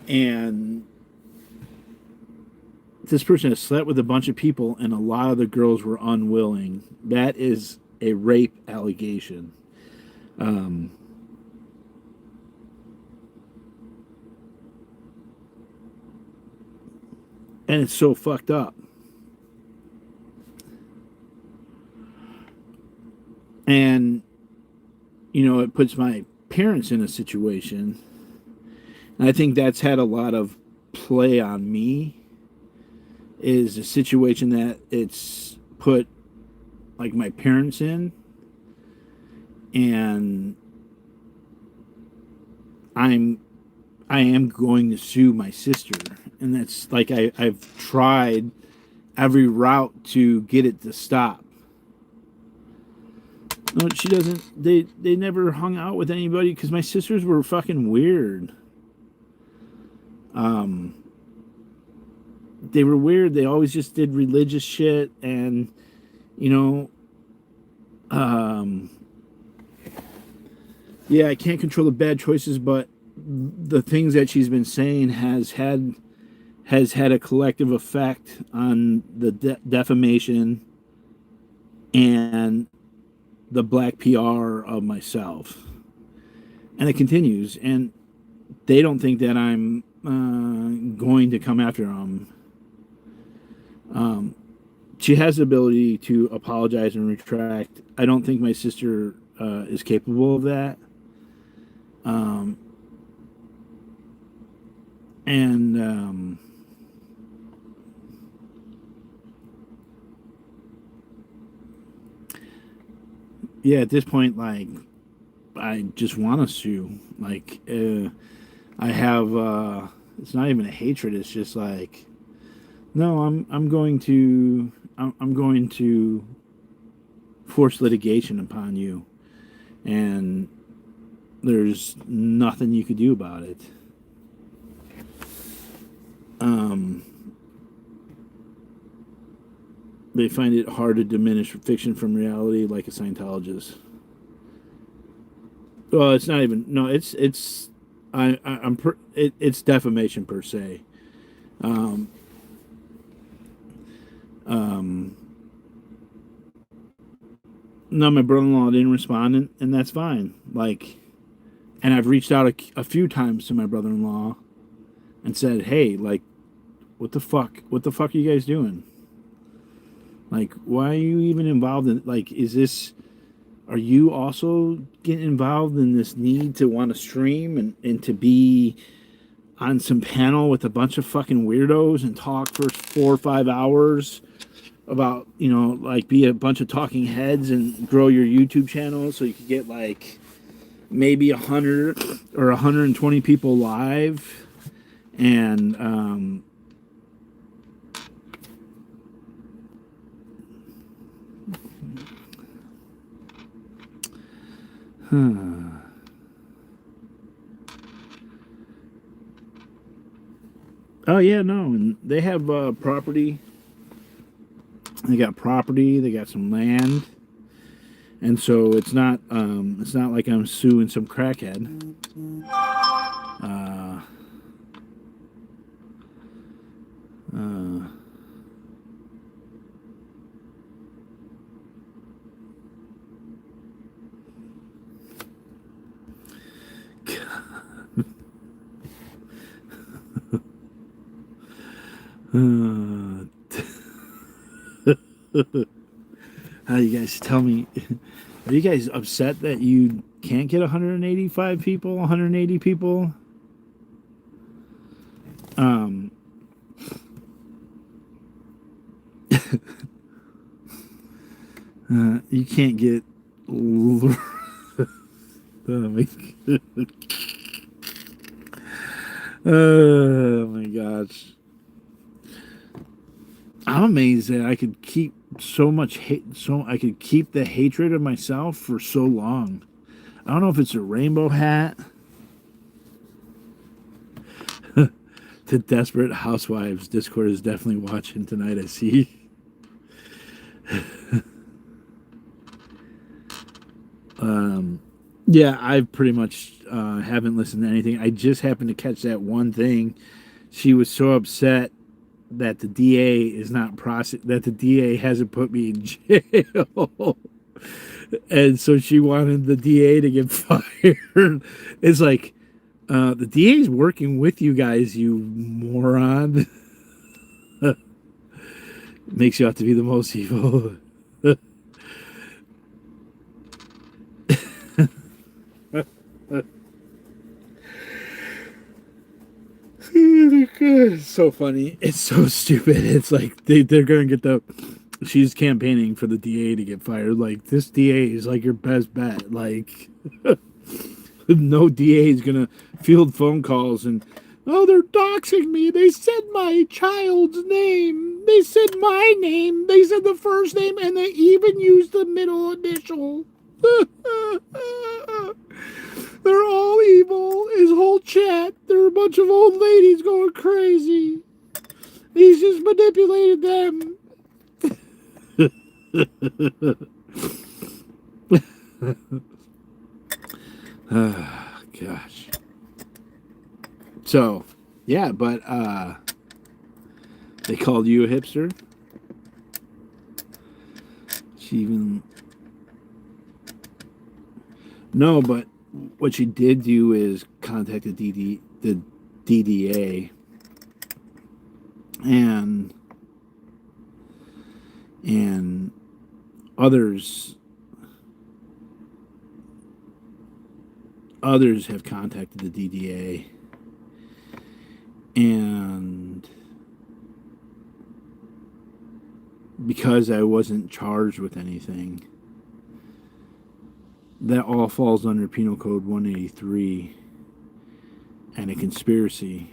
and this person has slept with a bunch of people and a lot of the girls were unwilling, that is a rape allegation. And it's so fucked up. And, it puts my parents in a situation. And I think that's had a lot of play on me, is a situation that it's put, like, my parents in. And I am going to sue my sister. And that's, like, I've tried every route to get it to stop. No, she doesn't. They never hung out with anybody because my sisters were fucking weird. They were weird. They always just did religious shit, and yeah, I can't control the bad choices, but the things that she's been saying has had a collective effect on the defamation and the black PR of myself. And it continues, and they don't think that I'm going to come after them. She has the ability to apologize and retract. I don't think my sister is capable of that. Yeah, at this point, like, I just want to sue. Like, I have, it's not even a hatred. It's just like, no, I'm going to force litigation upon you, and there's nothing you could do about it. They find it hard to diminish fiction from reality, like a Scientologist. Well, it's not even. No, it's it's defamation per se. No, my brother-in-law didn't respond, and that's fine. Like, and I've reached out a few times to my brother-in-law and said, "Hey, like, what the fuck? What the fuck are you guys doing? Like, why are you even involved in? Like, are you also getting involved in this need to want to stream and to be on some panel with a bunch of fucking weirdos and talk for 4 or 5 hours about, like, be a bunch of talking heads and grow your YouTube channel so you could get, like, maybe 100 or 120 people live and, Oh yeah, no, and they have property. They got property. They got some land, and so it's not like I'm suing some crackhead. How you guys tell me? Are you guys upset that you can't get 185 people, 180 people? You can't get. Oh my God. Oh my gosh. I'm amazed that I could keep so much hate, I could keep the hatred of myself for so long. I don't know if it's a rainbow hat. The Desperate Housewives Discord is definitely watching tonight, I see. Yeah, I've pretty much haven't listened to anything. I just happened to catch that one thing. She was so upset that the DA is not that the DA hasn't put me in jail. And so she wanted the DA to get fired. It's like, the DA is working with you guys, you moron. Makes you out to be the most evil. It's so funny. It's so stupid. It's like they're going to get she's campaigning for the DA to get fired. Like, this DA is like your best bet. Like, no DA is going to field phone calls and, oh, they're doxing me. They said my child's name. They said my name. They said the first name, and they even used the middle initial. They're all evil. His whole chat, they're a bunch of old ladies going crazy. He's just manipulated them. Gosh. So, yeah, but they called you a hipster? She even... No, but what she did do is contact the DDA and others have contacted the DDA, and because I wasn't charged with anything, that all falls under Penal Code 183 and a conspiracy.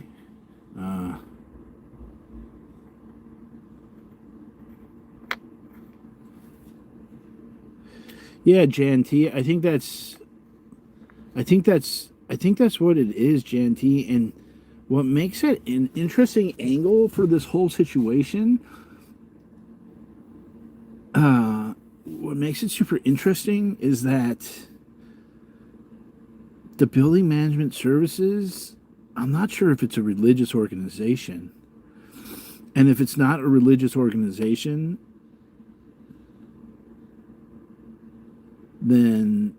Yeah, Jan T. I think that's what it is, Jan T. And what makes it an interesting angle for this whole situation, what makes it super interesting is that the building management services, I'm not sure if it's a religious organization. And if it's not a religious organization, then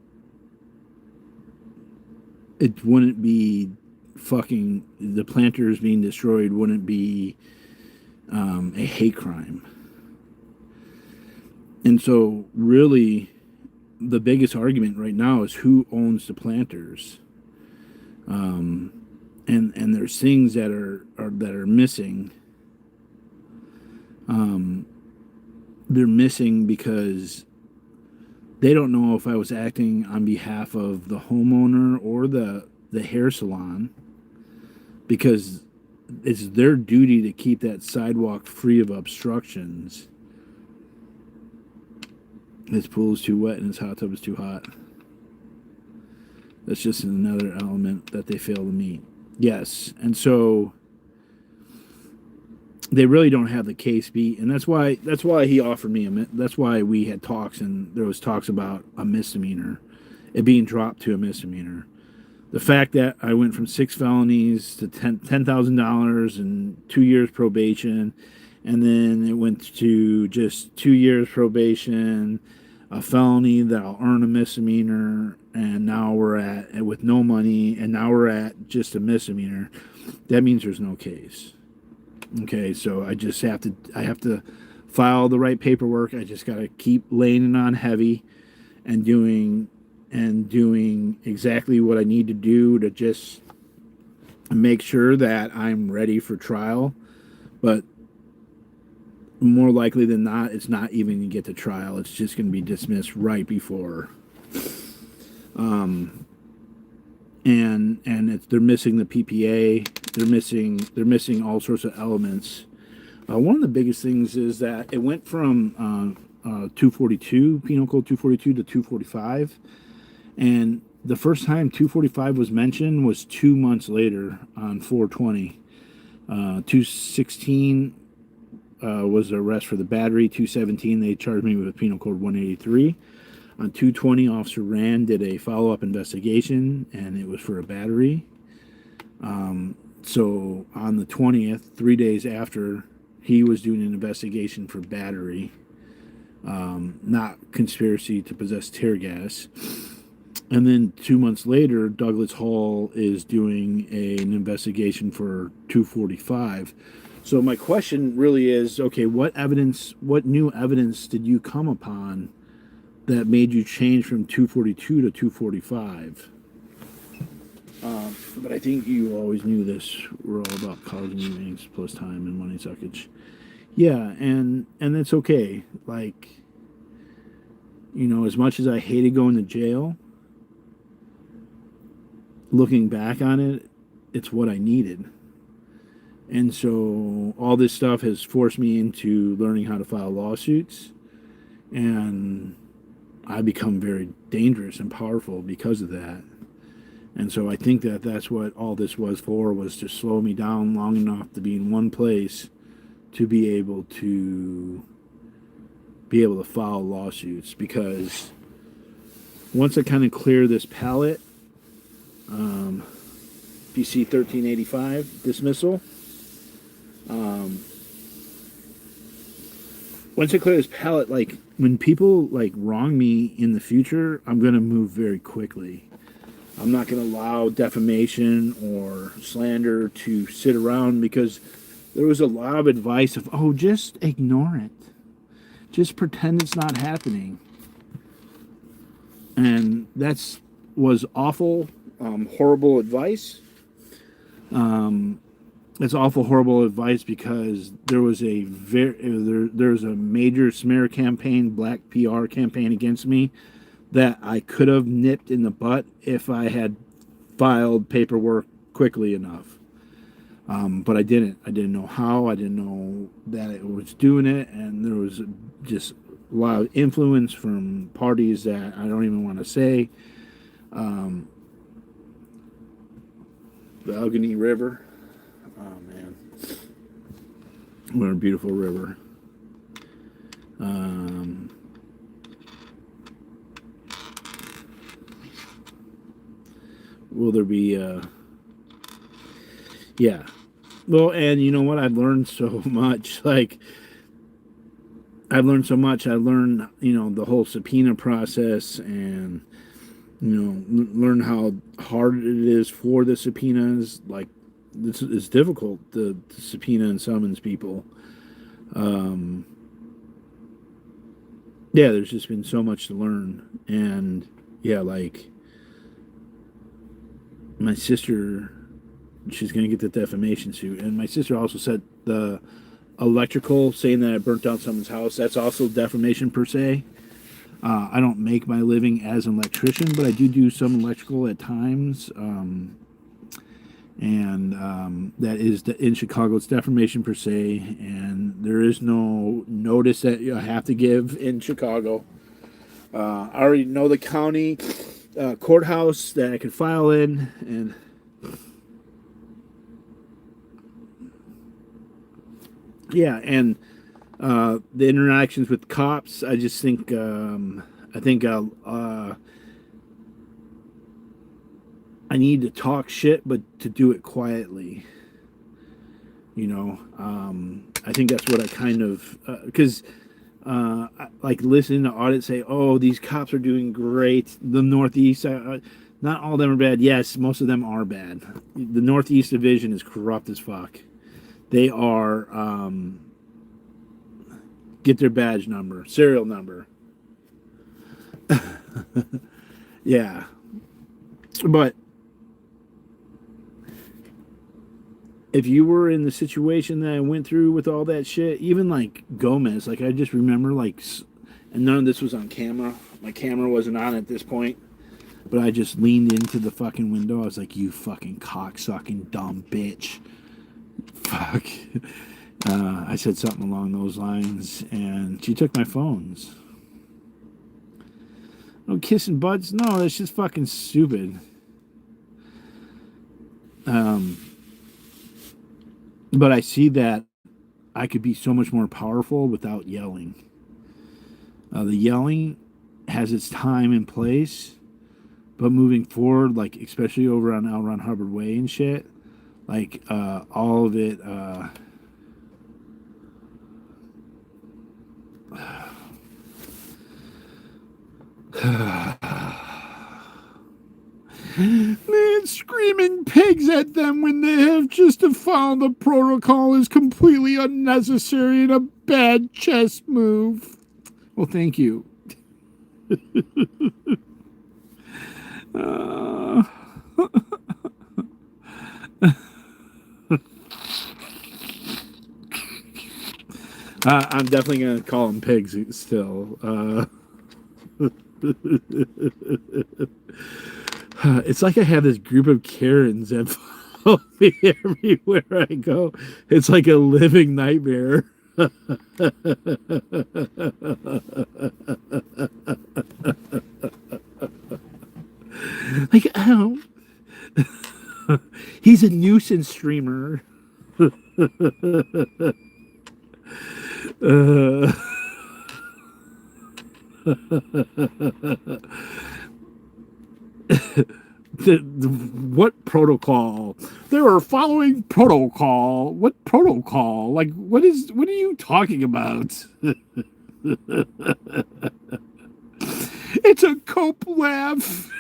it wouldn't be fucking, the planters being destroyed wouldn't be a hate crime. And so really the biggest argument right now is who owns the planters. And there's things that are missing. They're missing because they don't know if I was acting on behalf of the homeowner or the hair salon, because it's their duty to keep that sidewalk free of obstructions. His pool is too wet and his hot tub is too hot. That's just another element that they fail to meet. Yes, and so they really don't have the case beat, and that's why he offered me that's why we had talks, and there was talks about a misdemeanor, it being dropped to a misdemeanor. The fact that I went from 6 felonies to $10,000 and 2 years probation, and then it went to just 2 years probation, a felony that I'll earn a misdemeanor, and now we're at with no money, and now we're at just a misdemeanor. That means there's no case. Okay, so I have to file the right paperwork. I just got to keep laying it on heavy and doing exactly what I need to do to just make sure that I'm ready for trial. But more likely than not, it's not even going to get to trial. It's just going to be dismissed right before. They're missing the PPA. They're missing all sorts of elements. One of the biggest things is that it went from 242, Penal Code 242 to 245. And the first time 245 was mentioned was 2 months later on 420. 216 was the arrest for the battery. 217, they charged me with Penal Code 183. On 220, Officer Rand did a follow-up investigation, and it was for a battery. So on the 20th, 3 days after, he was doing an investigation for battery, not conspiracy to possess tear gas. And then 2 months later, Douglas Hall is doing an investigation for 245. So my question really is, okay, what new evidence did you come upon that made you change from 242 to 245? But I think you always knew this. We're all about college meetings plus time and money suckage. Yeah, and it's okay. Like, as much as I hated going to jail, looking back on it, it's what I needed. And so all this stuff has forced me into learning how to file lawsuits, and I become very dangerous and powerful because of that. And so I think that that's what all this was for, was to slow me down long enough to be in one place to be able to file lawsuits. Because once I kind of clear this palette, PC 1385 dismissal, once I clear this palette, like when people like wrong me in the future, I'm going to move very quickly. I'm not going to allow defamation or slander to sit around, because there was a lot of advice of, oh, just ignore it. Just pretend it's not happening. And was awful, horrible advice. It's awful, horrible advice, because there was there's a major smear campaign, black PR campaign against me that I could have nipped in the butt if I had filed paperwork quickly enough. But I didn't. I didn't know how. I didn't know that it was doing it, and there was just a lot of influence from parties that I don't even want to say. The Allegheny River. Oh, man. What a beautiful river. Will there be... yeah. Well, and you know what? I've learned so much. Like, I've learned so much. I learned, the whole subpoena process, and, learn how hard it is for the subpoenas. Like, it's difficult to subpoena and summons people. Yeah, there's just been so much to learn. And, yeah, like, my sister... she's going to get the defamation suit. And my sister also said the electrical, saying that I burnt down someone's house, that's also defamation per se. I don't make my living as an electrician, but I do some electrical at times. That is in Chicago, it's defamation per se. And there is no notice that you have to give in Chicago. I already know the county courthouse that I could file in, and yeah, and the interactions with cops, I just think I need to talk shit, but to do it quietly. I think that's what I kind of, because like listening to audits say, oh, these cops are doing great. The Northeast, not all of them are bad. Yes, most of them are bad. The Northeast Division is corrupt as fuck. They are, get their badge number, serial number. Yeah. But if you were in the situation that I went through with all that shit, even like Gomez, like I just remember like, and none of this was on camera. My camera wasn't on at this point, but I just leaned into the fucking window. I was like, you fucking cocksucking dumb bitch. Fuck. I said something along those lines, and she took my phones. No kissing butts? No, that's just fucking stupid. But I see that I could be so much more powerful without yelling. The yelling has its time and place, but moving forward, like especially over on L. Ron Hubbard Way and shit, like all of it. Man, screaming pigs at them when they have just to follow the protocol is completely unnecessary and a bad chess move. Well, thank you. I'm definitely going to call them pigs still. It's like I have this group of Karens that follow me everywhere I go. It's like a living nightmare. Like, oh, he's a nuisance streamer. What protocol? They were following protocol. What protocol? Like, what are you talking about? It's a cope laugh.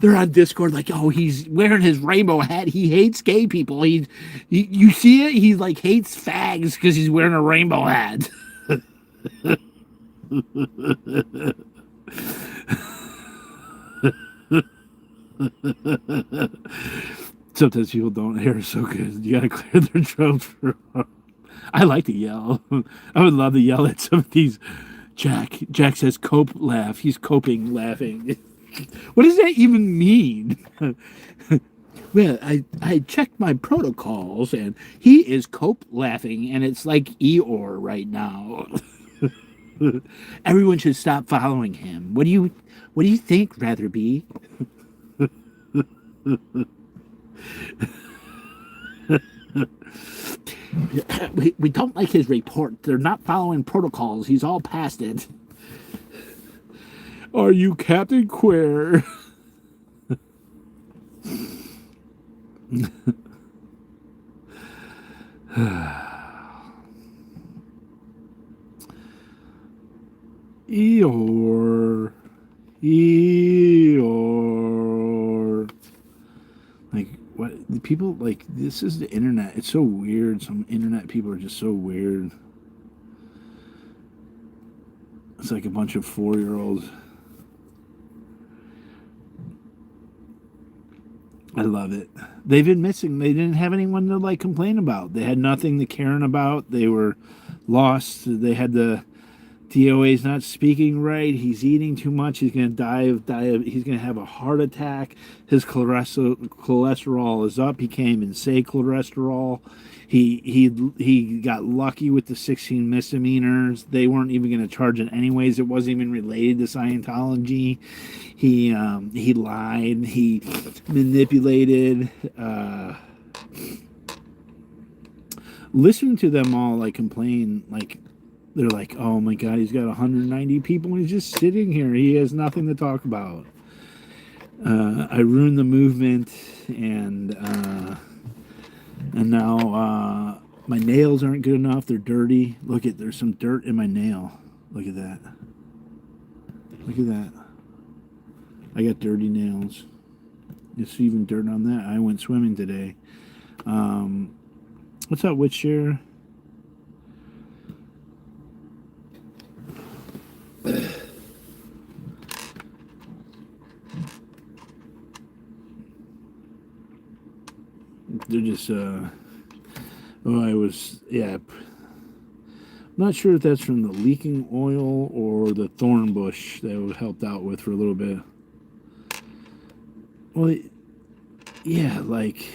They're on Discord like, oh, he's wearing his rainbow hat. He hates gay people. You see it? He like hates fags because he's wearing a rainbow hat. Sometimes people don't hear so good. You gotta clear their throat. I like to yell. I would love to yell at some of these. Jack says cope laugh. He's coping laughing. What does that even mean? Well, I checked my protocols and he is cope laughing and it's like Eeyore right now. Everyone should stop following him. What do you think, Ratherby? We don't like his report. They're not following protocols. He's all past it. Are you Captain Queer? Eeyore. Like, what? The people, like, this is the internet. It's so weird. Some internet people are just so weird. It's like a bunch of 4-year-olds. I love it. They've been missing. They didn't have anyone to, like, complain about. They had nothing to care about. They were lost. They had the D.o.A.'s not speaking right. He's eating too much. He's going to die. He's going to have a heart attack. His cholesterol is up. He can't even say cholesterol. He got lucky with the 16 misdemeanors. They weren't even going to charge it anyways. It wasn't even related to Scientology. He lied. He manipulated. Listening to them all like complain, like they're like, oh my God, he's got 190 people and he's just sitting here. He has nothing to talk about. I ruined the movement and now my nails aren't good enough. They're dirty. Look at, there's some dirt in my nail. Look at that. Look at that. I got dirty nails. There's even dirt on that. I went swimming today. What's up, Witcher? They're just, I'm not sure if that's from the leaking oil or the thorn bush that we helped out with for a little bit. Well, yeah, like,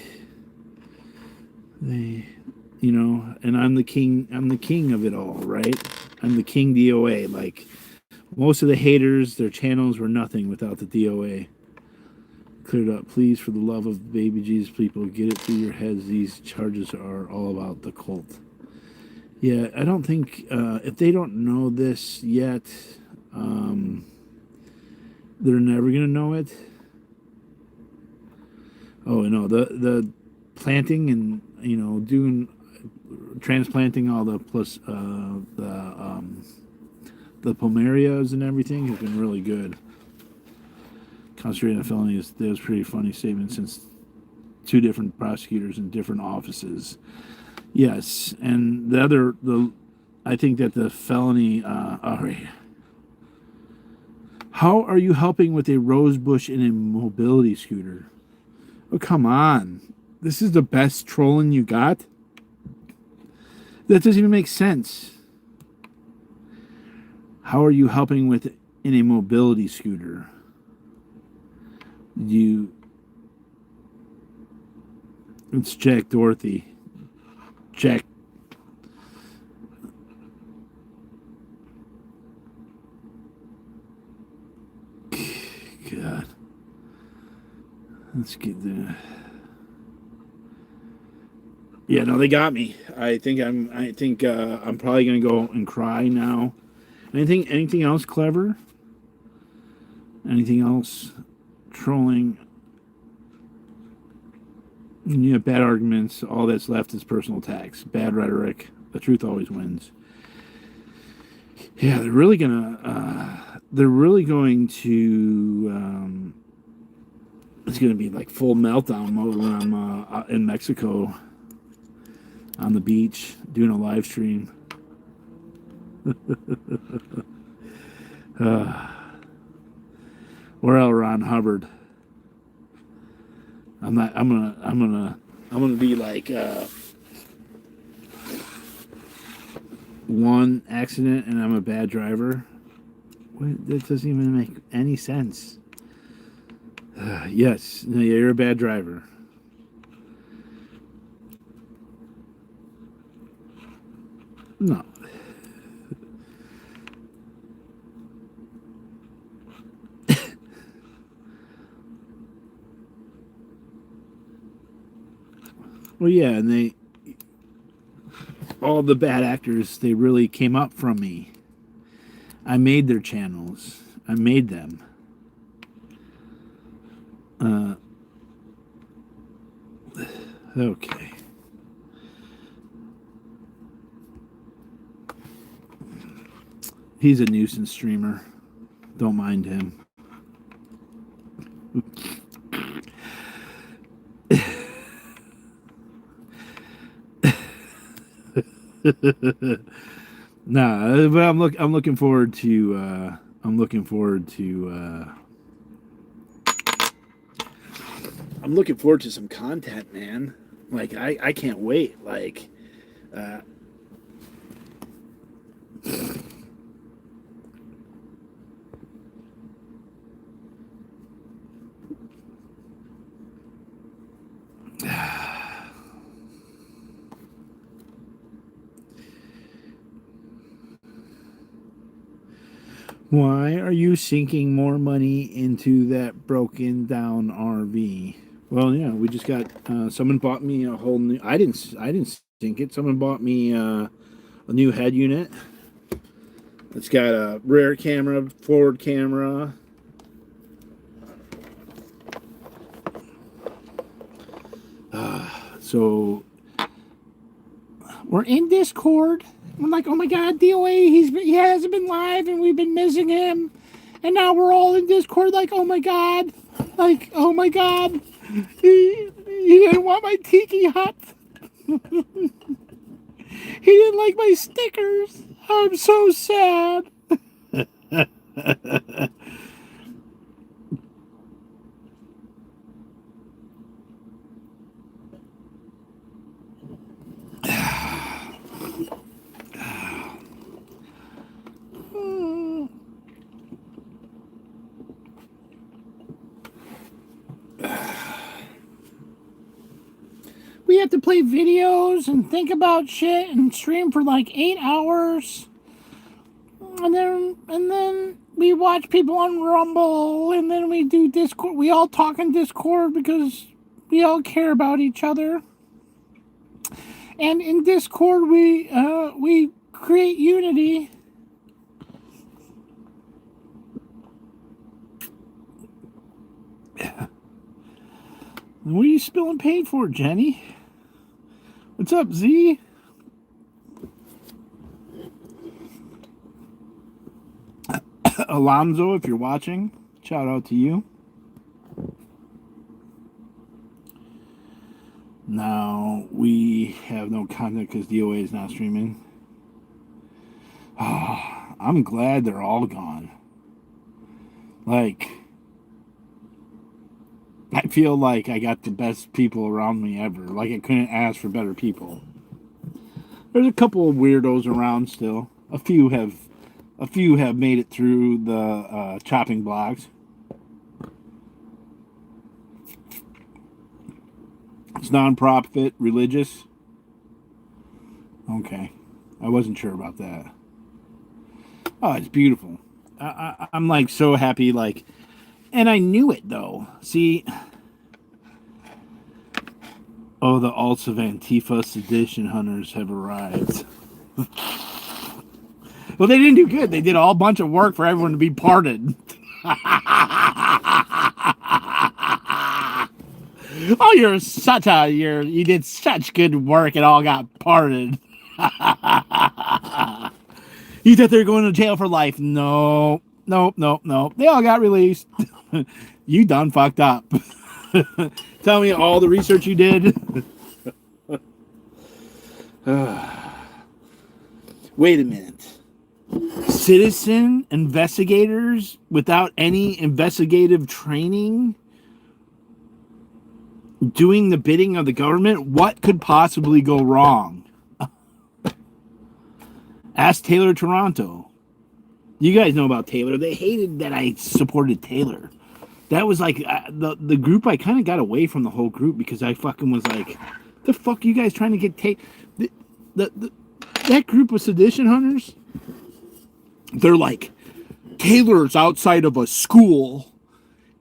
and I'm the king of it all, right? I'm the king D.o.A. Like, most of the haters, their channels were nothing without the D.o.A. Cleared up, please, for the love of baby Jesus, people, get it through your heads. These charges are all about the cult. Yeah, I don't think if they don't know this yet, um, they're never gonna know it. Oh no, the planting and doing transplanting all the plus the plumerias and everything has been really good. Concentrating on felonies, that was a pretty funny statement since two different prosecutors in different offices. Yes, and I think that the felony. All right. How are you helping with a rose bush in a mobility scooter? Oh, come on. This is the best trolling you got? That doesn't even make sense. How are you helping with in a mobility scooter? It's Jack Dorothy. Jack. God. Let's get there. Yeah, no, they got me. I think I'm probably gonna go and cry now. Anything else clever? Anything else trolling? Yeah, bad arguments. All that's left is personal attacks. Bad rhetoric. The truth always wins. Yeah, they're really gonna. They're really going to. It's gonna be like full meltdown mode when I'm in Mexico on the beach doing a live stream. Or L. Ron Hubbard. I'm gonna be like one accident and I'm a bad driver. That doesn't even make any sense. Yes, no, you're a bad driver. No. Well, yeah, and all the bad actors, they really came up from me. I made their channels. I made them. Okay. He's a nuisance streamer. Don't mind him. Nah, but I'm looking forward to I'm looking forward to some content, man. Like I can't wait. Like why are you sinking more money into that broken down RV? Well, yeah, we just got someone bought me a whole new. I didn't sink it. Someone bought me a new head unit. It's got a rear camera, forward camera. So we're in Discord. I'm like, oh my god, D.O.A. He hasn't been live and we've been missing him, and now we're all in Discord. Like, oh my god, he didn't want my tiki hut. He didn't like my stickers. I'm so sad. We have to play videos and think about shit and stream for like 8 hours. And then we watch people on Rumble, and then we do Discord. We all talk in Discord because we all care about each other. And in Discord, we create unity. What are you spilling paint for, Jenny? What's up, Z? Alonzo, if you're watching, shout out to you. Now, we have no content because D.O.A is not streaming. Oh, I'm glad they're all gone. Like, I feel like I got the best people around me ever. Like, I couldn't ask for better people. There's a couple of weirdos around still. A few have made it through the chopping blocks. It's non-profit, religious. Okay, I wasn't sure about that. Oh, it's beautiful. I'm like so happy, like, and I knew it though. See, oh, the alts of Antifa sedition hunters have arrived. Well, they didn't do good. They did a whole bunch of work for everyone to be pardoned. Oh, you did such good work and all got pardoned. You thought they were going to jail for life? No. They all got released. You done fucked up. Tell me all the research you did. Wait a minute. Citizen investigators without any investigative training doing the bidding of the government? What could possibly go wrong? Ask Taylor Toronto. You guys know about Taylor. They hated that I supported Taylor. That was like the group. I kind of got away from the whole group because I fucking was like, the fuck you guys trying to get that group of sedition hunters? They're like, Taylor's outside of a school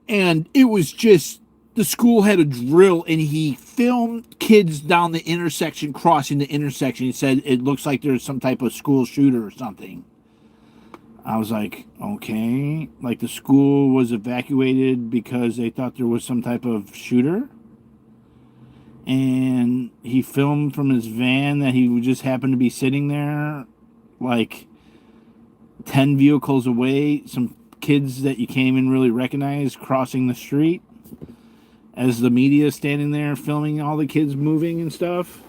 and it was just, the school had a drill and he filmed kids down the intersection, crossing the intersection. He said it looks like there's some type of school shooter or something. I was like, okay, like the school was evacuated because they thought there was some type of shooter. And he filmed from his van that he just happened to be sitting there like 10 vehicles away, some kids that you can't even really recognize crossing the street as the media is standing there filming all the kids moving and stuff.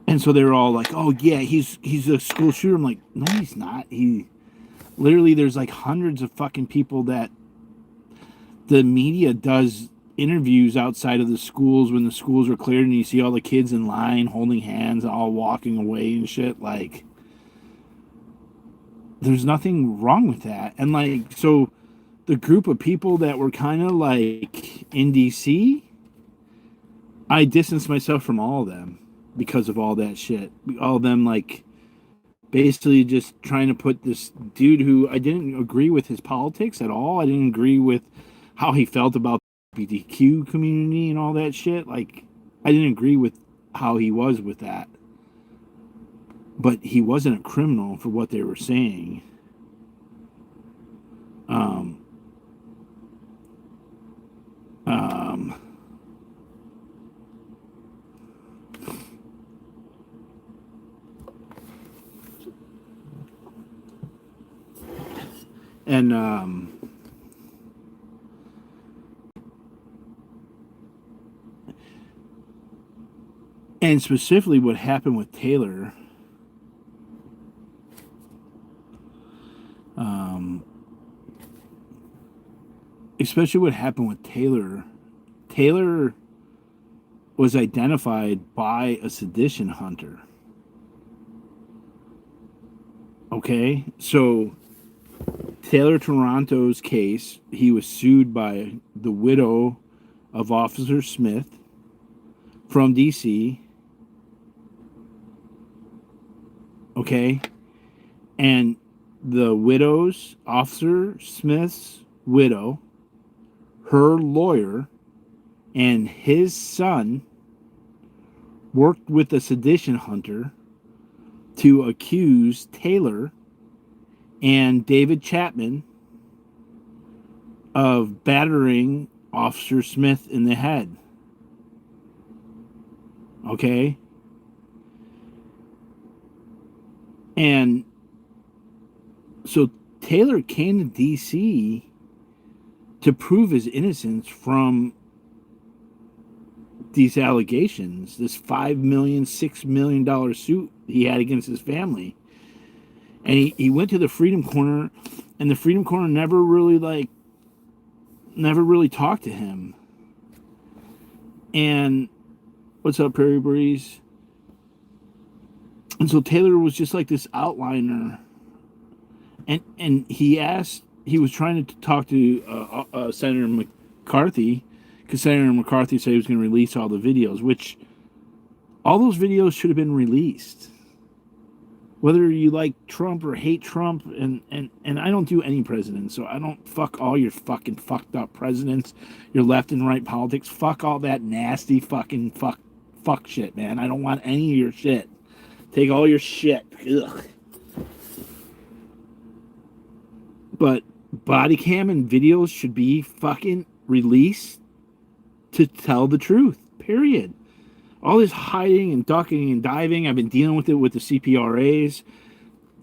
And so they're all like, oh yeah, he's a school shooter. I'm like, no, he's not. He literally, there's like hundreds of fucking people that the media does interviews outside of the schools when the schools are cleared and you see all the kids in line holding hands all walking away and shit. Like, there's nothing wrong with that. And like, so the group of people that were kind of like in DC, I distanced myself from all of them because of all that shit. All of them, like, basically just trying to put this dude who I didn't agree with his politics at all. I didn't agree with how he felt about the LGBTQ community and all that shit. Like, I didn't agree with how he was with that. But he wasn't a criminal for what they were saying. And specifically what happened with Taylor, especially what happened with Taylor. Taylor was identified by a sedition hunter. Okay, so Taylor Toronto's case, he was sued by the widow of Officer Smith from DC okay? And the widow's, Officer Smith's widow, her lawyer, and his son worked with a sedition hunter to accuse Taylor and David Chapman of battering Officer Smith in the head. Okay? And so Taylor came to D.C. to prove his innocence from these allegations, this $5 million, $6 million suit he had against his family. And he went to the Freedom Corner, and the Freedom Corner never really talked to him. And what's up, Prairie Breeze? And so Taylor was just like this outliner. And he was trying to talk to Senator McCarthy, because Senator McCarthy said he was going to release all the videos, which all those videos should have been released. Whether you like Trump or hate Trump, and I don't do any presidents, so I don't fuck all your fucking fucked up presidents, your left and right politics. Fuck all that nasty fucking fuck shit, man. I don't want any of your shit. Take all your shit. Ugh. But body cam and videos should be fucking released to tell the truth, period. All this hiding and ducking and diving, I've been dealing with it with the CPRAs.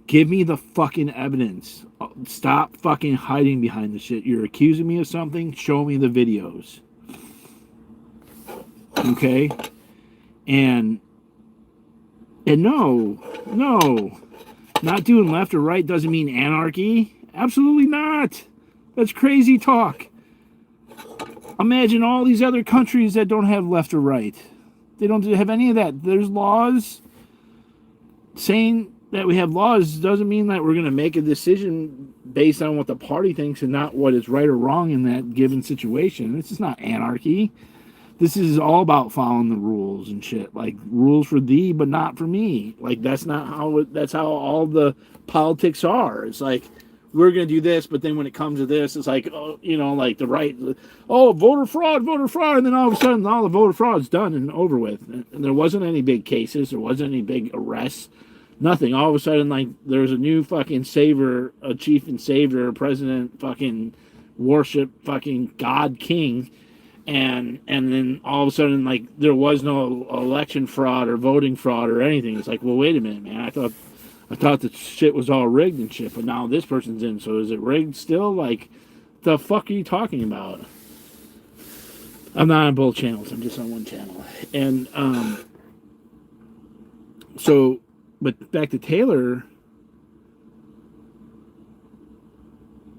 Give me the fucking evidence. Stop fucking hiding behind the shit. You're accusing me of something, show me the videos. Okay? And no, not doing left or right doesn't mean anarchy. Absolutely not. That's crazy talk. Imagine all these other countries that don't have left or right. They don't have any of that. There's laws. Saying that we have laws doesn't mean that we're going to make a decision based on what the party thinks and not what is right or wrong in that given situation. This is not anarchy. This is all about following the rules and shit. Like, rules for thee, but not for me. Like, that's how all the politics are. It's like, we're going to do this, but then when it comes to this, it's like, oh, like the right, voter fraud, and then all of a sudden, all the voter fraud's done and over with. And there wasn't any big cases, there wasn't any big arrests, nothing. All of a sudden, like, there's a new fucking savior, a chief and savior, president, fucking worship, fucking God King, and then all of a sudden, like, there was no election fraud or voting fraud or anything. It's like, well, wait a minute, man, I thought the shit was all rigged and shit, but now this person's in, so is it rigged still? Like, the fuck are you talking about? I'm not on both channels, I'm just on one channel. And, but back to Taylor,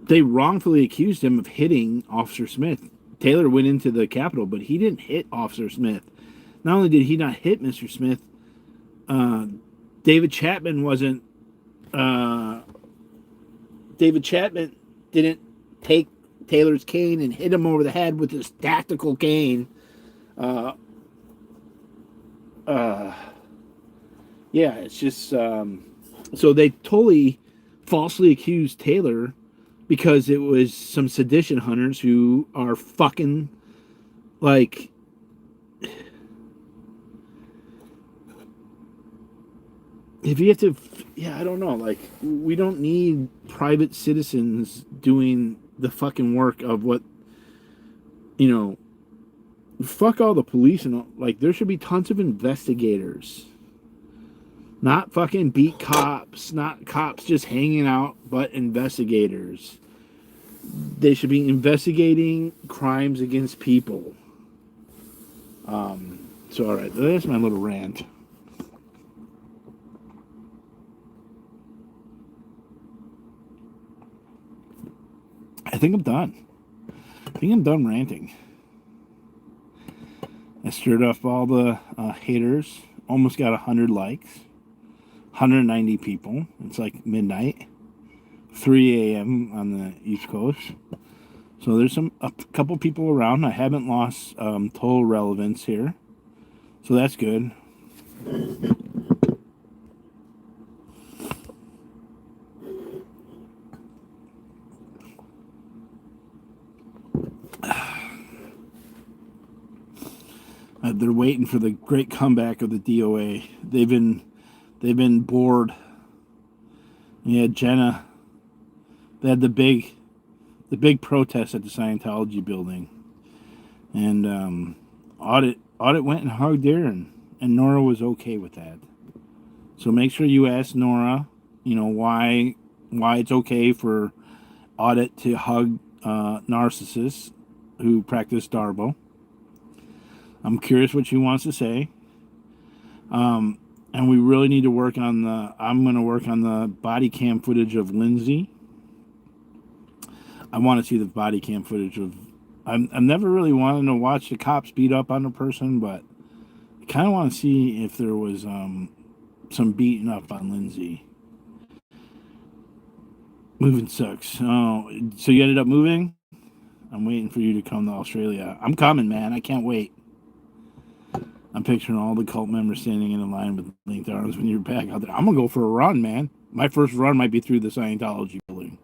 they wrongfully accused him of hitting Officer Smith. Taylor went into the Capitol, but he didn't hit Officer Smith. Not only did he not hit Mr. Smith, David Chapman didn't take Taylor's cane and hit him over the head with his tactical cane. It's just so they totally falsely accused Taylor because it was some sedition hunters who are fucking like. If you have to, I don't know, like, we don't need private citizens doing the fucking work of what, fuck all the police and all, like, there should be tons of investigators. Not fucking beat cops, not cops just hanging out, but investigators. They should be investigating crimes against people. So, alright, that's my little rant. I think I'm done. Ranting. I stirred up all the haters. Almost got 100 likes. 190 people. It's like midnight. 3 a.m. on the East Coast. So there's a couple people around. I haven't lost total relevance here. So that's good. waiting for the great comeback of the D.o.A. They've been bored. Yeah, Jenna. They had the big protest at the Scientology building, and audit went and hugged Aaron, and Nora was okay with that. So make sure you ask Nora, why it's okay for audit to hug narcissists who practice Darbo. I'm curious what she wants to say. And we really need to work on I'm going to work on the body cam footage of Lindsay. I want to see the body cam footage of. I'm never really wanting to watch the cops beat up on a person, but I kind of want to see if there was some beating up on Lindsay. Moving sucks. Oh, so you ended up moving? I'm waiting for you to come to Australia. I'm coming, man. I can't wait. I'm picturing all the cult members standing in a line with linked arms when you're back out there. I'm going to go for a run, man. My first run might be through the Scientology building.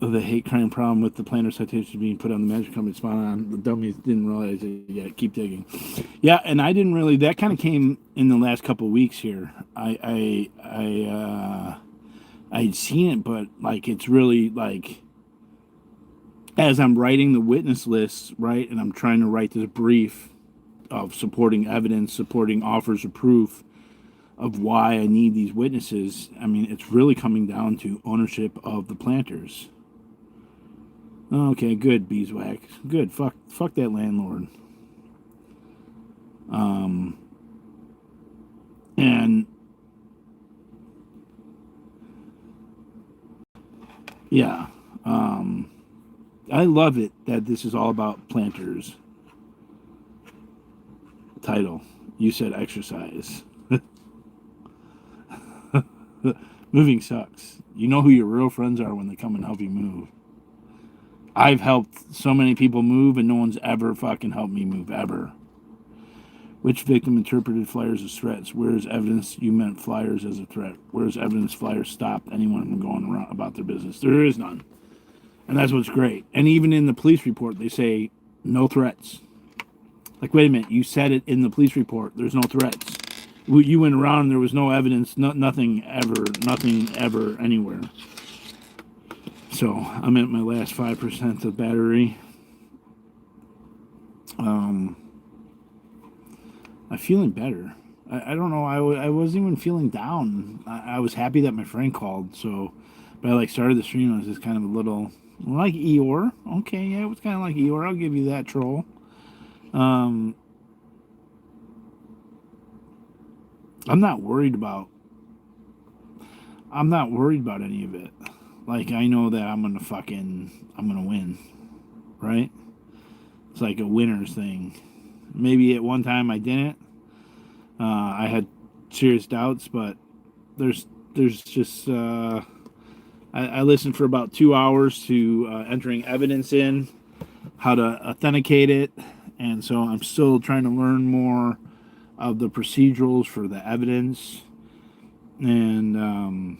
The hate crime problem with the planner citation being put on the management company spot on. The dummies didn't realize it yet. Keep digging. Yeah, and I didn't really. That kind of came in the last couple of weeks here. I'd seen it, but like it's really like as I'm writing the witness list, right, and I'm trying to write this brief of supporting evidence, supporting offers of proof of why I need these witnesses. I mean, it's really coming down to ownership of the planters. Okay, good, beeswax. Good. Fuck that landlord. And yeah, I love it that this is all about planters. Title. You said exercise. Moving sucks. You know who your real friends are when they come and help you move. I've helped so many people move, and no one's ever fucking helped me move, ever. Which victim interpreted flyers as threats? Where is evidence you meant flyers as a threat? Where is evidence flyers stopped anyone from going around about their business? There is none. And that's what's great. And even in the police report, they say no threats. Like, wait a minute, you said it in the police report. There's no threats. You went around and there was no evidence, nothing ever, anywhere. So I'm at my last 5% of battery. I'm feeling better. I don't know. I wasn't even feeling down. I was happy that my friend called. So, but I started the stream. I was just kind of a little like Eeyore. Okay, yeah, it was kind of like Eeyore. I'll give you that, troll. I'm not worried about any of it. Like, I know that I'm gonna win, right? It's like a winner's thing. Maybe at one time I didn't. I had serious doubts, but there's just I listened for about 2 hours to entering evidence in, how to authenticate it, and so I'm still trying to learn more of the procedurals for the evidence, and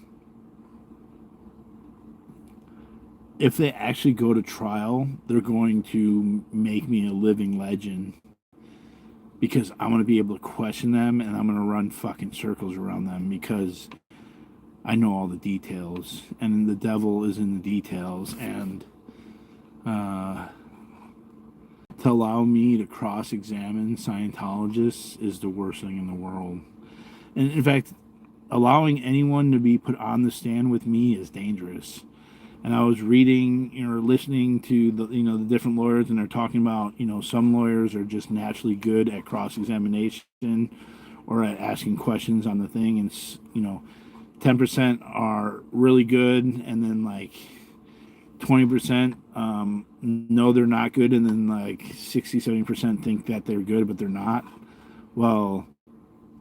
if they actually go to trial, they're going to make me a living legend, because I'm going to be able to question them, and I'm going to run fucking circles around them, because I know all the details, and the devil is in the details, and to allow me to cross-examine Scientologists is the worst thing in the world. And in fact, allowing anyone to be put on the stand with me is dangerous. And I was reading or listening to the different lawyers, and they're talking about, some lawyers are just naturally good at cross-examination or at asking questions on the thing, and 10% are really good, and then 20% no, they're not good, and then 60-70% think that they're good but they're not. Well,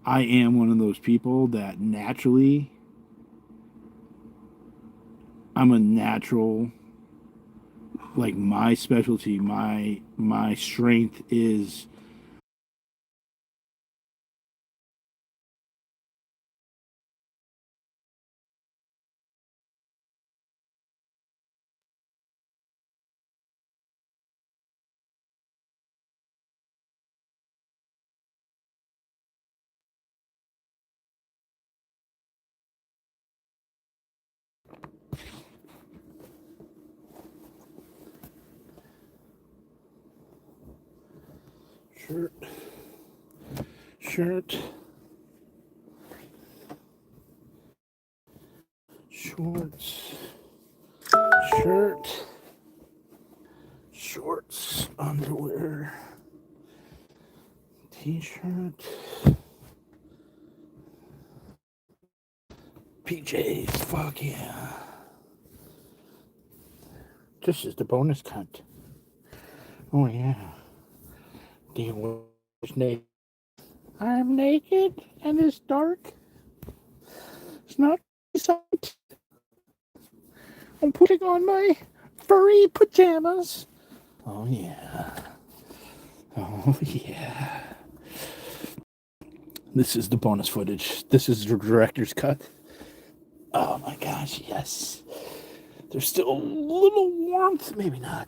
I am one of those people that naturally, I'm a natural, my specialty, my strength is shirt, shirt, shorts, shirt, shorts, underwear, t-shirt, PJs, fuck yeah. This is the bonus cut. Oh yeah. D.o.A. naked. I'm naked and it's dark. It's not sight. I'm putting on my furry pajamas. Oh yeah. Oh yeah. This is the bonus footage. This is the director's cut. Oh my gosh, yes. There's still a little warmth, maybe not.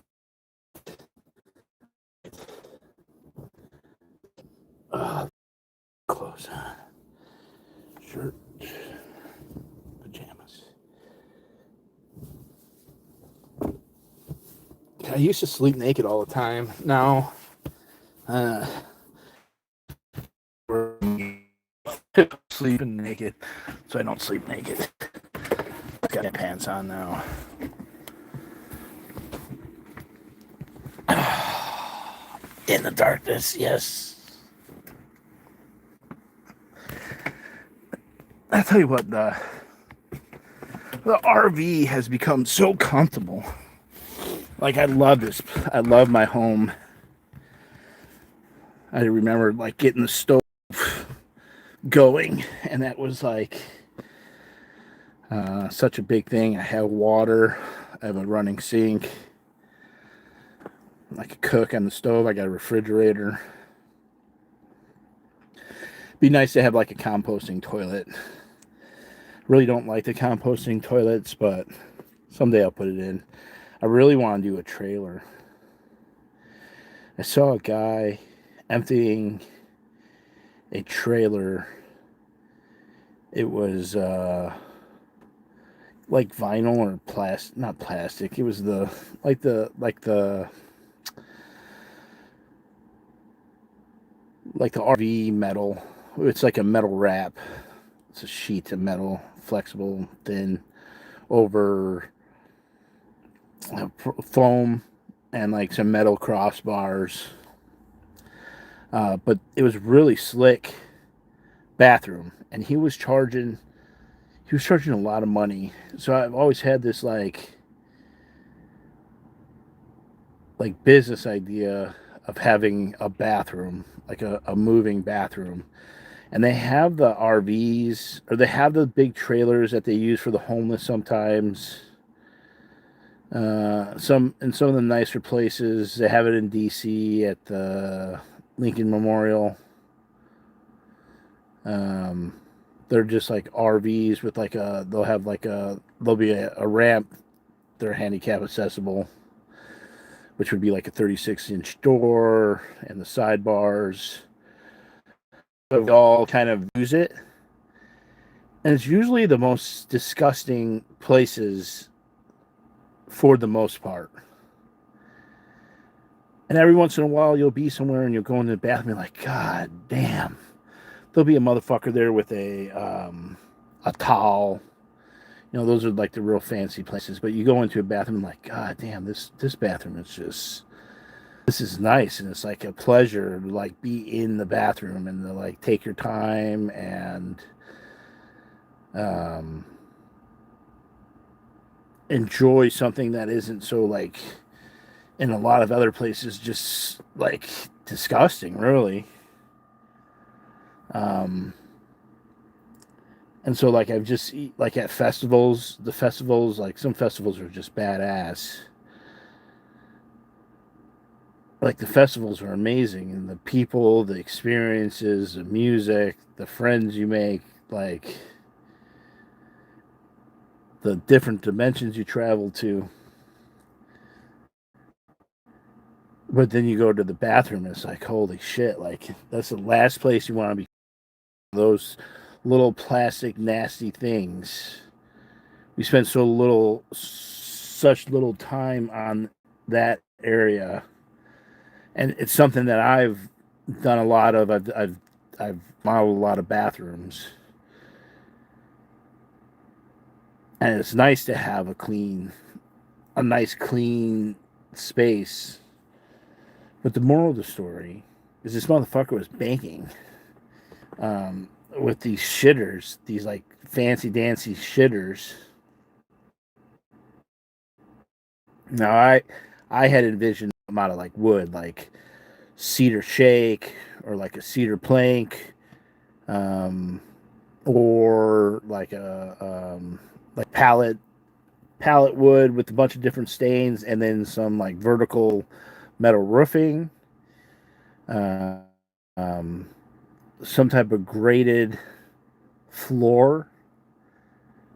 Clothes on. Shirt. Pajamas. I used to sleep naked all the time. Now, we're sleeping naked, so I don't sleep naked. Got my pants on now. In the darkness, yes. I tell you what, the RV has become so comfortable. Like, I love this. I love my home. I remember, like, getting the stove going, and that was, like, such a big thing. I have water. I have a running sink. I could cook on the stove. I got a refrigerator. Be nice to have, like, a composting toilet. Really don't like the composting toilets, but someday I'll put it in. I really want to do a trailer. I saw a guy emptying a trailer. It was like vinyl or plastic, not plastic. It was the RV metal. It's like a metal wrap. It's a sheet of metal, flexible, thin, over foam, and like some metal crossbars. But it was really slick bathroom, and he was charging a lot of money. So I've always had this like business idea of having a bathroom, like a moving bathroom. And they have the RVs, or they have the big trailers that they use for the homeless sometimes. Some of the nicer places, they have it in DC at the Lincoln Memorial. They're just like RVs with like there'll be a ramp. They're handicap accessible, which would be like a 36-inch door and the sidebars. But we all kind of use it. And it's usually the most disgusting places for the most part. And every once in a while, you'll be somewhere and you'll go into the bathroom and you're like, God damn. There'll be a motherfucker there with a towel. You know, those are like the real fancy places. But you go into a bathroom and like, God damn, this bathroom is just, this is nice. And it's like a pleasure to like be in the bathroom and to like take your time and enjoy something that isn't so like in a lot of other places just like disgusting, really. And so like I've just like at festivals, the festivals, like some festivals are just badass. Like the festivals are amazing, and the people, the experiences, the music, the friends you make, like the different dimensions you travel to. But then you go to the bathroom and it's like, holy shit, like that's the last place you want to be. Those little plastic nasty things. We spend such little time on that area. And it's something that I've done a lot of. I've modeled a lot of bathrooms, and it's nice to have a nice clean space. But the moral of the story is this motherfucker was banking with these shitters, these like fancy dancy shitters. Now I had envisioned them out of like wood, like cedar shake or like a cedar plank, um, or like a like pallet wood with a bunch of different stains, and then some like vertical metal roofing, uh, um, some type of graded floor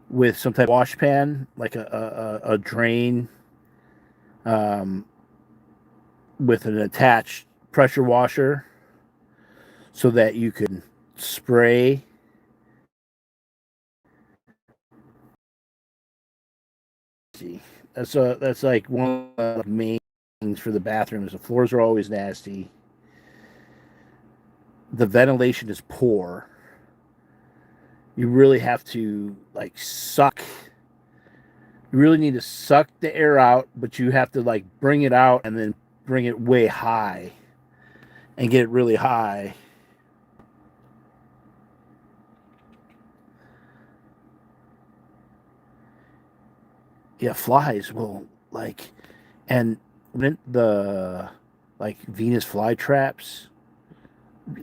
with some type of wash pan, like a drain, um, with an attached pressure washer, so that you could spray. That's like one of the main things for the bathrooms. The floors are always nasty. The ventilation is poor. You really have to like suck. You really need to suck the air out, but you have to like bring it out and then bring it way high and get it really high. Yeah, flies will like, and the like Venus fly traps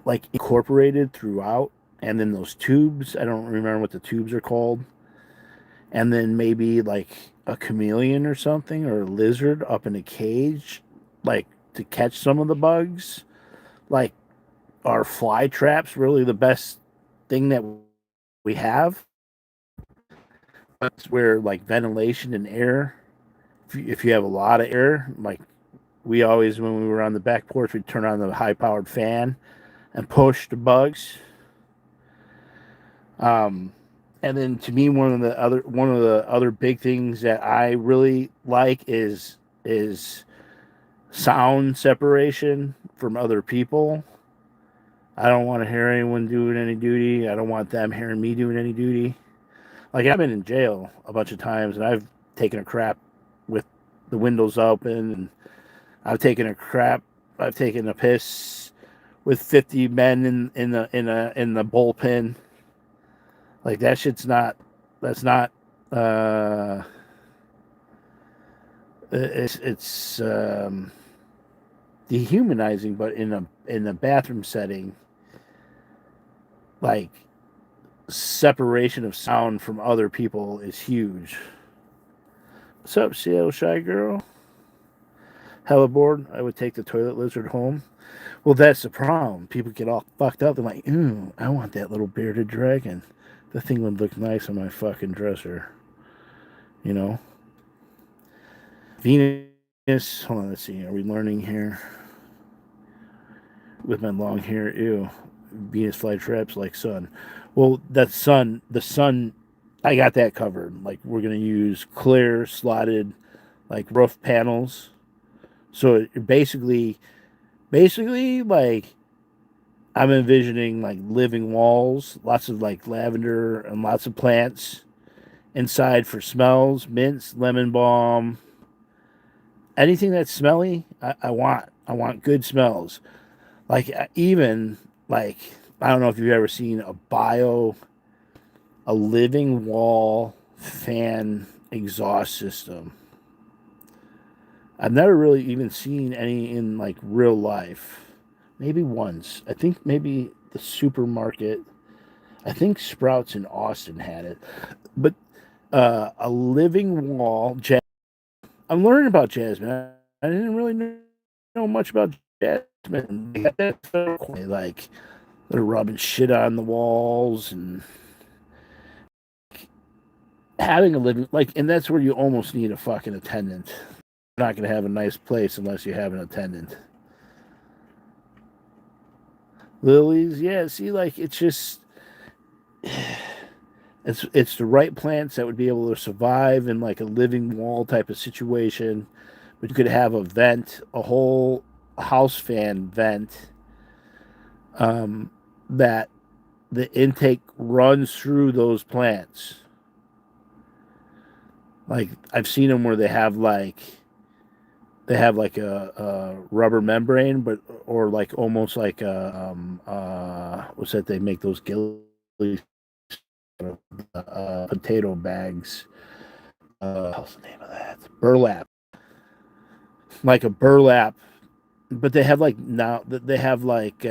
like incorporated throughout, and then those tubes, I don't remember what the tubes are called, and then maybe like a chameleon or something, or a lizard up in a cage, like to catch some of the bugs. Like, are fly traps really the best thing that we have? That's where like ventilation and air, if you have a lot of air, like we always, when we were on the back porch, we'd turn on the high powered fan and push the bugs. Um, and then to me, one of the other big things that I really like is sound separation from other people. I don't want to hear anyone doing any duty. I don't want them hearing me doing any duty. Like, I've been in jail a bunch of times, and I've taken a crap with the windows open, and I've taken a piss with 50 men in the bullpen. Like, that shit's not, that's not, uh, it's dehumanizing, but in a bathroom setting, like, separation of sound from other people is huge. What's up, Seattle Shy Girl? Hella bored. I would take the toilet lizard home. Well, that's the problem. People get all fucked up. They're like, ooh, I want that little bearded dragon. The thing would look nice on my fucking dresser. You know? Venus. Hold on, let's see. Are we learning here? With my long hair, ew. Venus flytraps like sun. Well, that sun, the sun, I got that covered. Like, we're going to use clear, slotted, like, roof panels. So it basically, like, I'm envisioning like living walls, lots of like lavender and lots of plants inside for smells, mints, lemon balm, anything that's smelly. I want. I want good smells. Like, even like, I don't know if you've ever seen a living wall fan exhaust system. I've never really even seen any in like real life. Maybe once. I think maybe the supermarket. I think Sprouts in Austin had it. But a living wall. I'm learning about Jasmine. I didn't really know much about Jasmine. Like, they're rubbing shit on the walls and having a living, like, and that's where you almost need a fucking attendant. You're not going to have a nice place unless you have an attendant. Lilies, yeah, see, like, it's just, it's the right plants that would be able to survive in like a living wall type of situation. But you could have a vent, a whole house fan vent that the intake runs through those plants. Like I've seen them where they have like a rubber membrane, but or like almost like a what's that? They make those gilly potato bags. What's the name of that? Burlap. Like a burlap, but they have like now they have like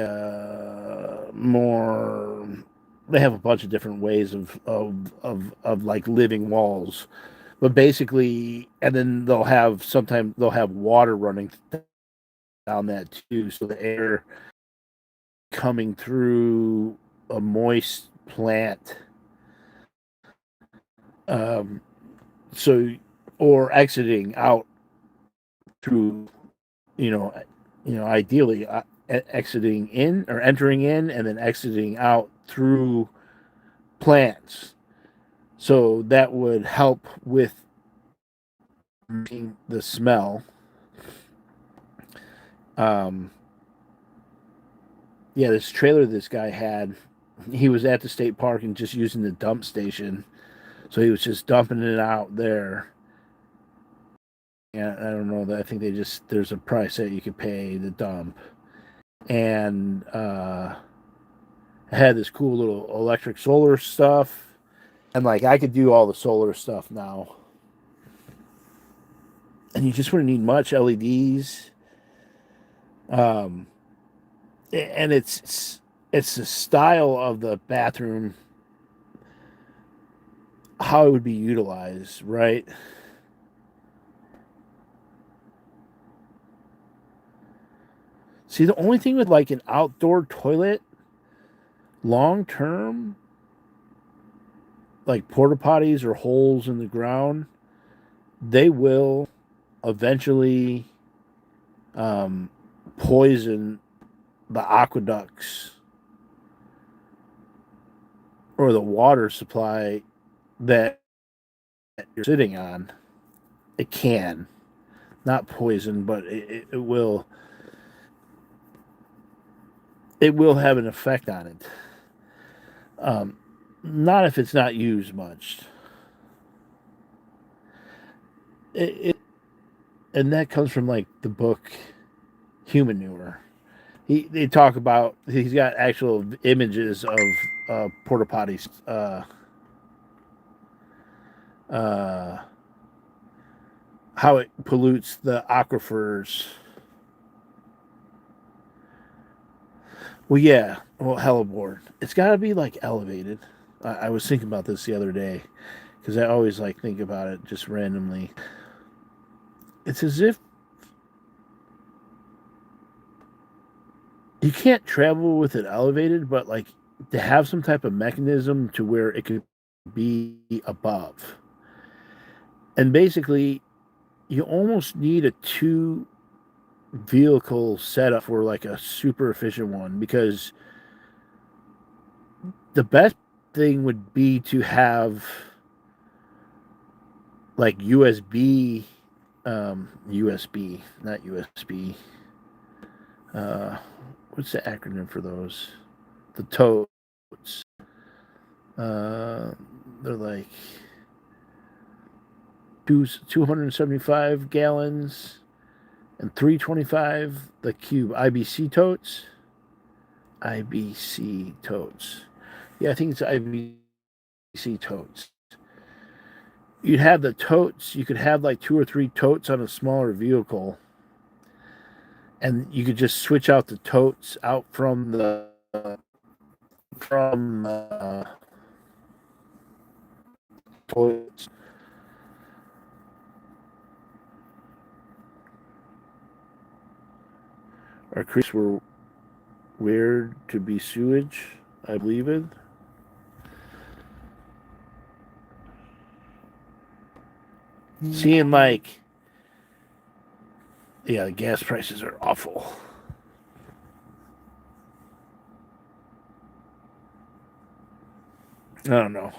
more. They have a bunch of different ways of like living walls, but basically, and then sometimes they'll have water running down that too, so the air coming through a moist plant, um, so or exiting out through, you know, ideally exiting in or entering in and then exiting out through plants. So that would help with the smell. Um, yeah, this trailer this guy had, he was at the state park and just using the dump station. So he was just dumping it out there. And I don't know, I think there's a price that you could pay the dump. And I had this cool little electric solar stuff. And like I could do all the solar stuff now. And you just wouldn't need much LEDs. Um, and it's the style of the bathroom, how it would be utilized, right? See, the only thing with like an outdoor toilet, long term, like porta potties or holes in the ground, they will eventually um, poison the aqueducts or the water supply that you're sitting on. It can, not poison, but it will. It will have an effect on it. Um, Not if it's not used much. It and that comes from like the book Humanure. They talk about, he's got actual images of porta potties. Uh, how it pollutes the aquifers. Well, yeah. Well, hellebore. It's got to be like elevated. I was thinking about this the other day because I always like think about it just randomly. It's as if you can't travel with it elevated, but like to have some type of mechanism to where it could be above. And basically, you almost need a two vehicle setup for like a super efficient one, because the best thing would be to have like USB, not USB. Uh, what's the acronym for those? The totes. They're like 275 gallons and 325 the cube. IBC totes. IBC totes. Yeah, I think it's IBC totes. You'd have the totes. You could have like 2 or 3 totes on a smaller vehicle, and you could just switch out the totes out from the from toilets. Our creeks were weird to be sewage, I believe it. Seeing like, yeah, the gas prices are awful. I don't know.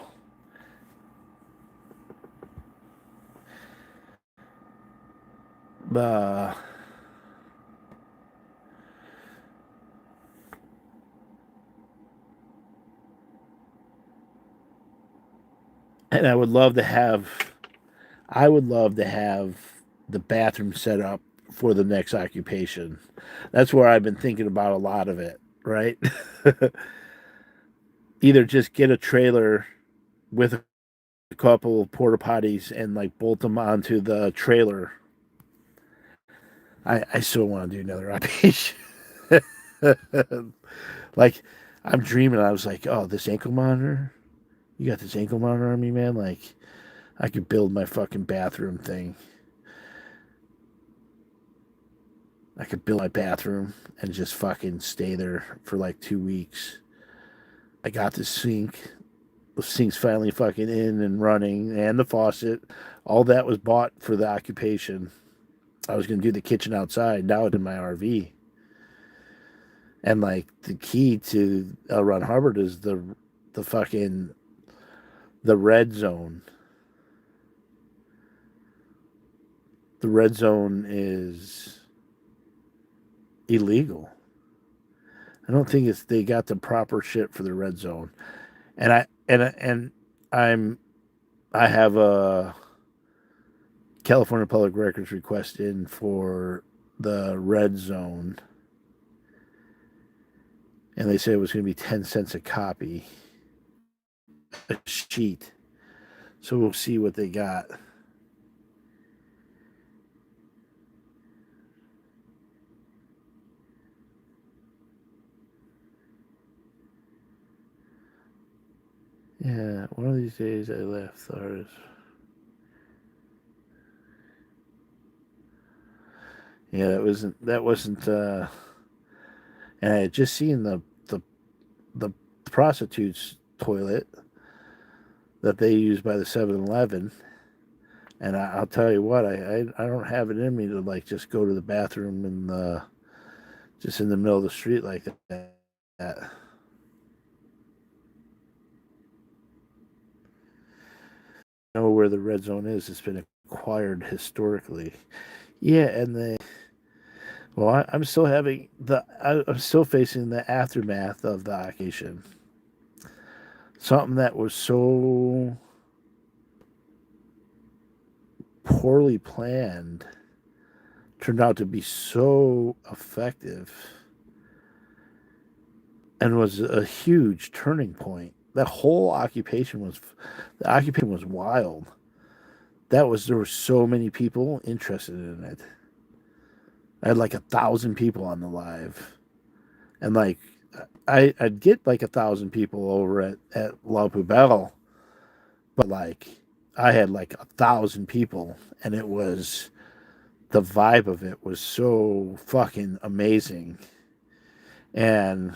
Uh, And I would love to have the bathroom set up for the next occupation. That's where I've been thinking about a lot of it, right? Either just get a trailer with a couple of porta potties and like bolt them onto the trailer. I still want to do another occupation. Like, I'm dreaming. I was like, oh, this ankle monitor. You got this ankle monitor on me, man? Like, I could build my fucking bathroom thing. I could build my bathroom and just fucking stay there for like 2 weeks. I got the sink. The sink's finally fucking in and running, and the faucet. All that was bought for the occupation. I was going to do the kitchen outside. Now it's in my RV. And like the key to Run Hubbard is the fucking the red zone. The red zone is illegal. I don't think they got the proper shit for the red zone. And I have a California Public Records request in for the red zone. And they said it was going to be 10 cents a copy, a sheet. So we'll see what they got. Yeah, one of these days I left the artist. Yeah, that wasn't and I had just seen the prostitute's toilet that they use by the 7-Eleven. And I'll tell you what, I don't have it in me to like just go to the bathroom and just in the middle of the street like that. Know where the red zone is. It's been acquired historically. Yeah, and I'm still I'm still facing the aftermath of the occupation. Something that was so poorly planned turned out to be so effective and was a huge turning point. That whole occupation was wild. There were so many people interested in it. I had like 1,000 people on the live, and like I'd get like 1,000 people over at La Poubelle, but like I had like 1,000 people, and it was the vibe of it was so fucking amazing, and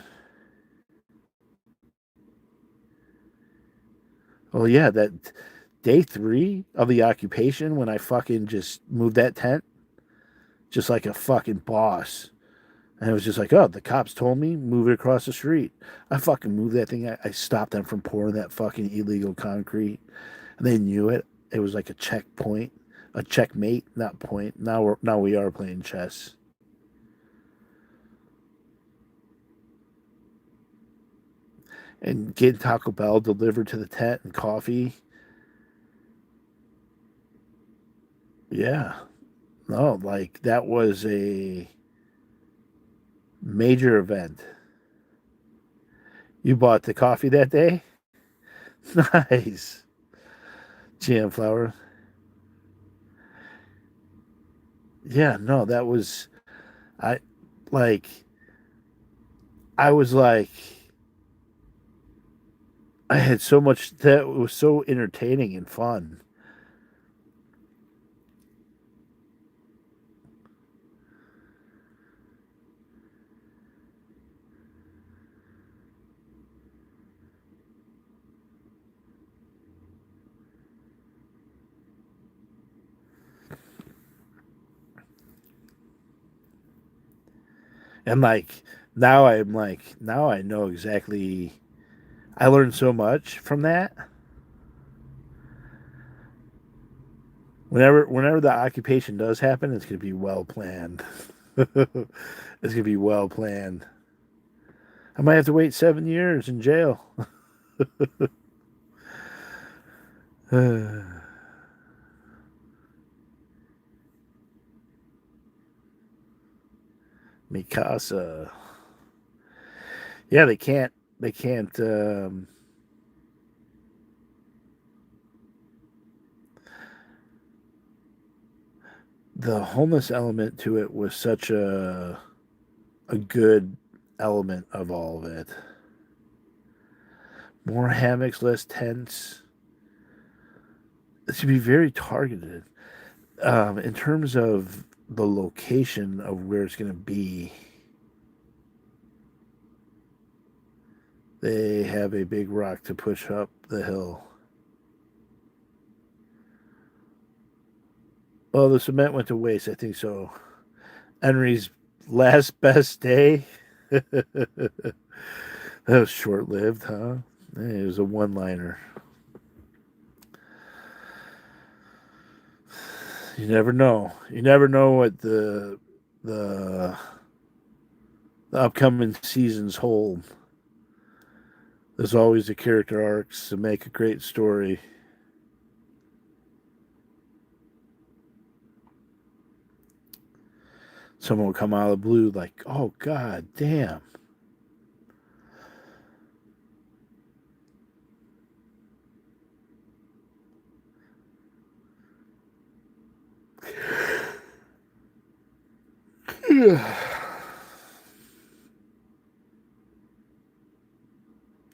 well, yeah, that day 3 of the occupation when I fucking just moved that tent, just like a fucking boss. And it was just like, oh, the cops told me, move it across the street. I fucking moved that thing. I stopped them from pouring that fucking illegal concrete. And they knew it. It was like a checkpoint, a checkmate, not point. Now we are playing chess. And getting Taco Bell delivered to the tent and coffee. Yeah. No, like that was a major event. You bought the coffee that day? Nice. Jam flour. Yeah, no, that was I like I was like I had so much that was so entertaining and fun. And like now I know exactly I learned so much from that. Whenever the occupation does happen, it's gonna be well planned. It's gonna be well planned. I might have to wait 7 years in jail. Mikasa. Yeah, they can't. They can't. The homeless element to it was such a good element of all of it. More hammocks, less tents. It should be very targeted. In terms of the location of where it's going to be, they have a big rock to push up the hill. Oh, the cement went to waste. I think so. Henry's last best day. That was short lived, huh? It was a one liner. You never know. You never know what the, the upcoming seasons hold. There's always the character arcs to make a great story. Someone will come out of the blue like, oh, god damn.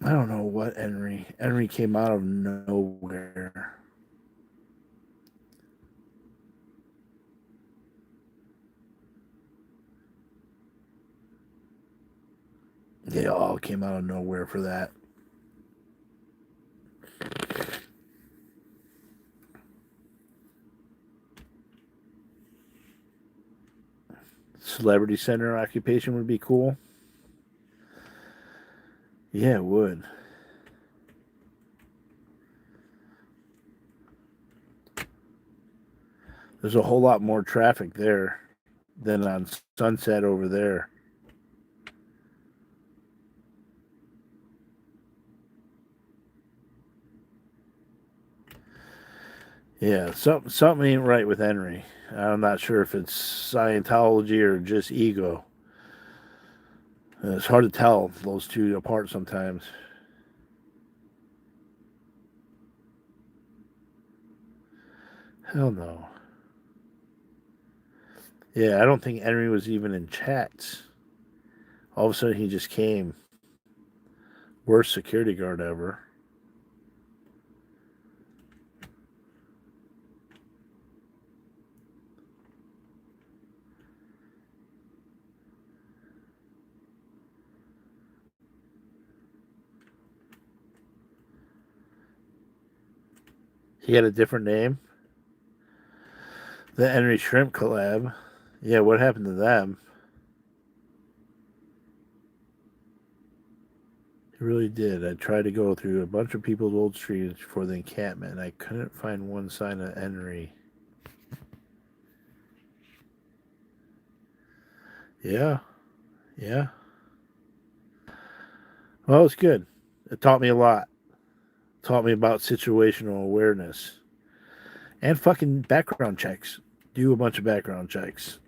I don't know what Henry. Henry came out of nowhere. They all came out of nowhere for that. Celebrity center occupation would be cool. Yeah, it would. There's a whole lot more traffic there than on Sunset over there. Yeah, something ain't right with Henry. I'm not sure if it's Scientology or just ego. It's hard to tell those two apart sometimes. Hell no. Yeah, I don't think Henry was even in chats. All of a sudden, he just came. Worst security guard ever. He had a different name. The Henry Shrimp collab. Yeah, what happened to them? It really did. I tried to go through a bunch of people's old streams for the encampment. I couldn't find one sign of Henry. Yeah, yeah. Well, it's good. It taught me a lot. It taught me about situational awareness and fucking background checks. Do a bunch of background checks.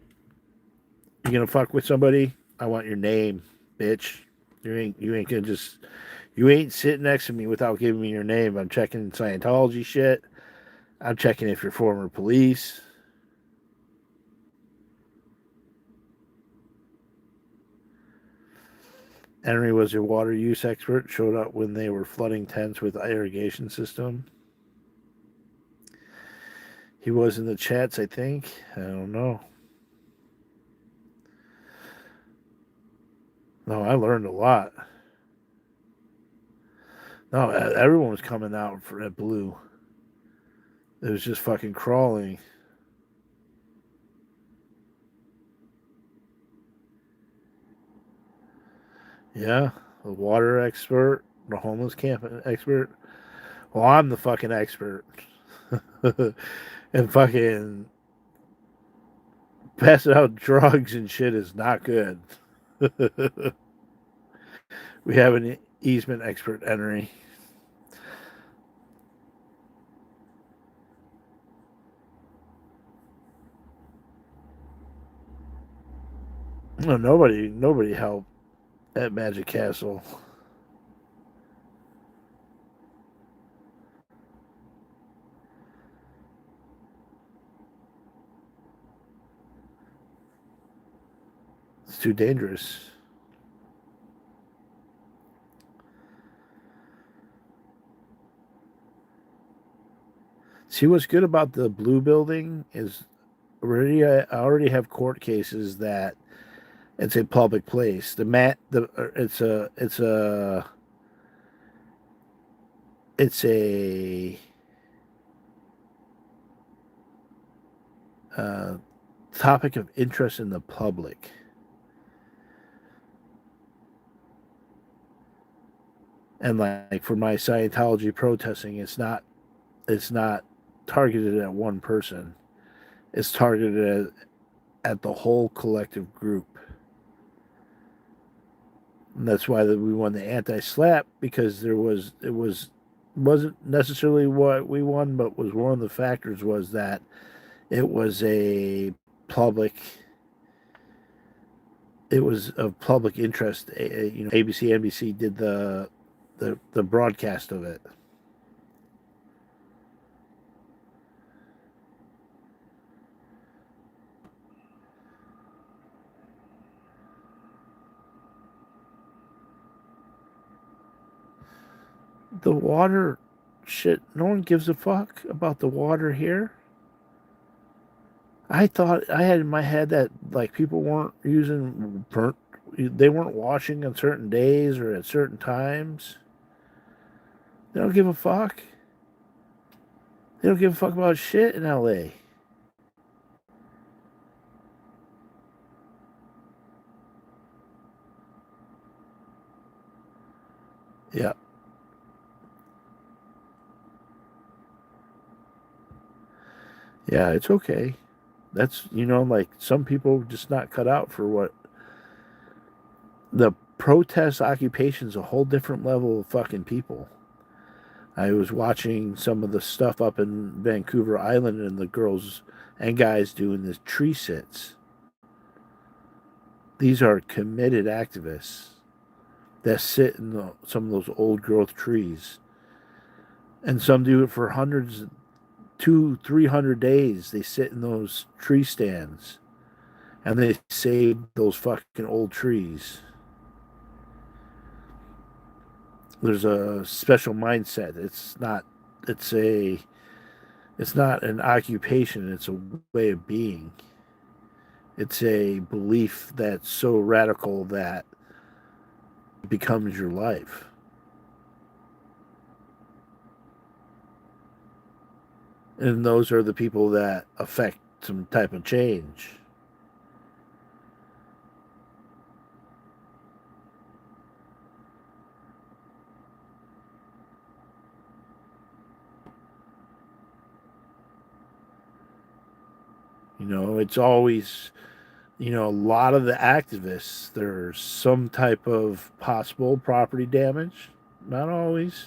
You gonna fuck with somebody? I want your name, bitch. You ain't gonna just you ain't sitting next to me without giving me your name. I'm checking Scientology shit. I'm checking if you're former police. Henry was your water use expert. Showed up when they were flooding tents with irrigation system. He was in the chats, I think. I don't know. No, I learned a lot. No, everyone was coming out for at Blue. It was just fucking crawling. Yeah, the water expert, the homeless camp expert. Well, I'm the fucking expert. And fucking passing out drugs and shit is not good. We have an easement expert, Henry. No, nobody helped at Magic Castle. It's too dangerous. See, what's good about the blue building is I already have court cases that it's a public place. It's a uh, topic of interest in the public. And like for my Scientology protesting, it's not targeted at one person. It's targeted at the whole collective group. And that's why we won the anti-slap, because wasn't necessarily what we won, but was one of the factors was that it was a public it was of public interest. ABC, NBC did the broadcast of it. The water shit, no one gives a fuck about the water here. I thought I had in my head that like people weren't using burnt, they weren't washing on certain days or at certain times. They don't give a fuck. They don't give a fuck about shit in LA. Yeah. Yeah, it's okay. That's, like some people just not cut out for what the protest occupation's a whole different level of fucking people. I was watching some of the stuff up in Vancouver Island and the girls and guys doing the tree sits. These are committed activists that sit in some of those old growth trees. And some do it for hundreds, 200-300 days. They sit in those tree stands and they save those fucking old trees. There's a special mindset. It's not an occupation, it's a way of being. It's a belief that's so radical that it becomes your life. And those are the people that affect some type of change. It's always, a lot of the activists, there's some type of possible property damage. Not always.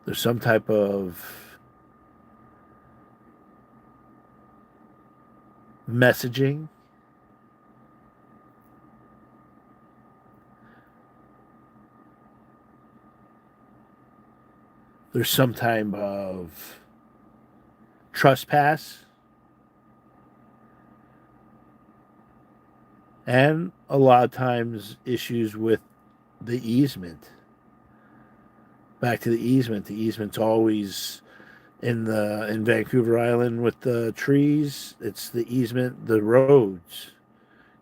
There's some type of messaging. There's some type of trespass. And a lot of times issues with the easement. Back to the easement. The easement's always in Vancouver Island with the trees. It's the easement, the roads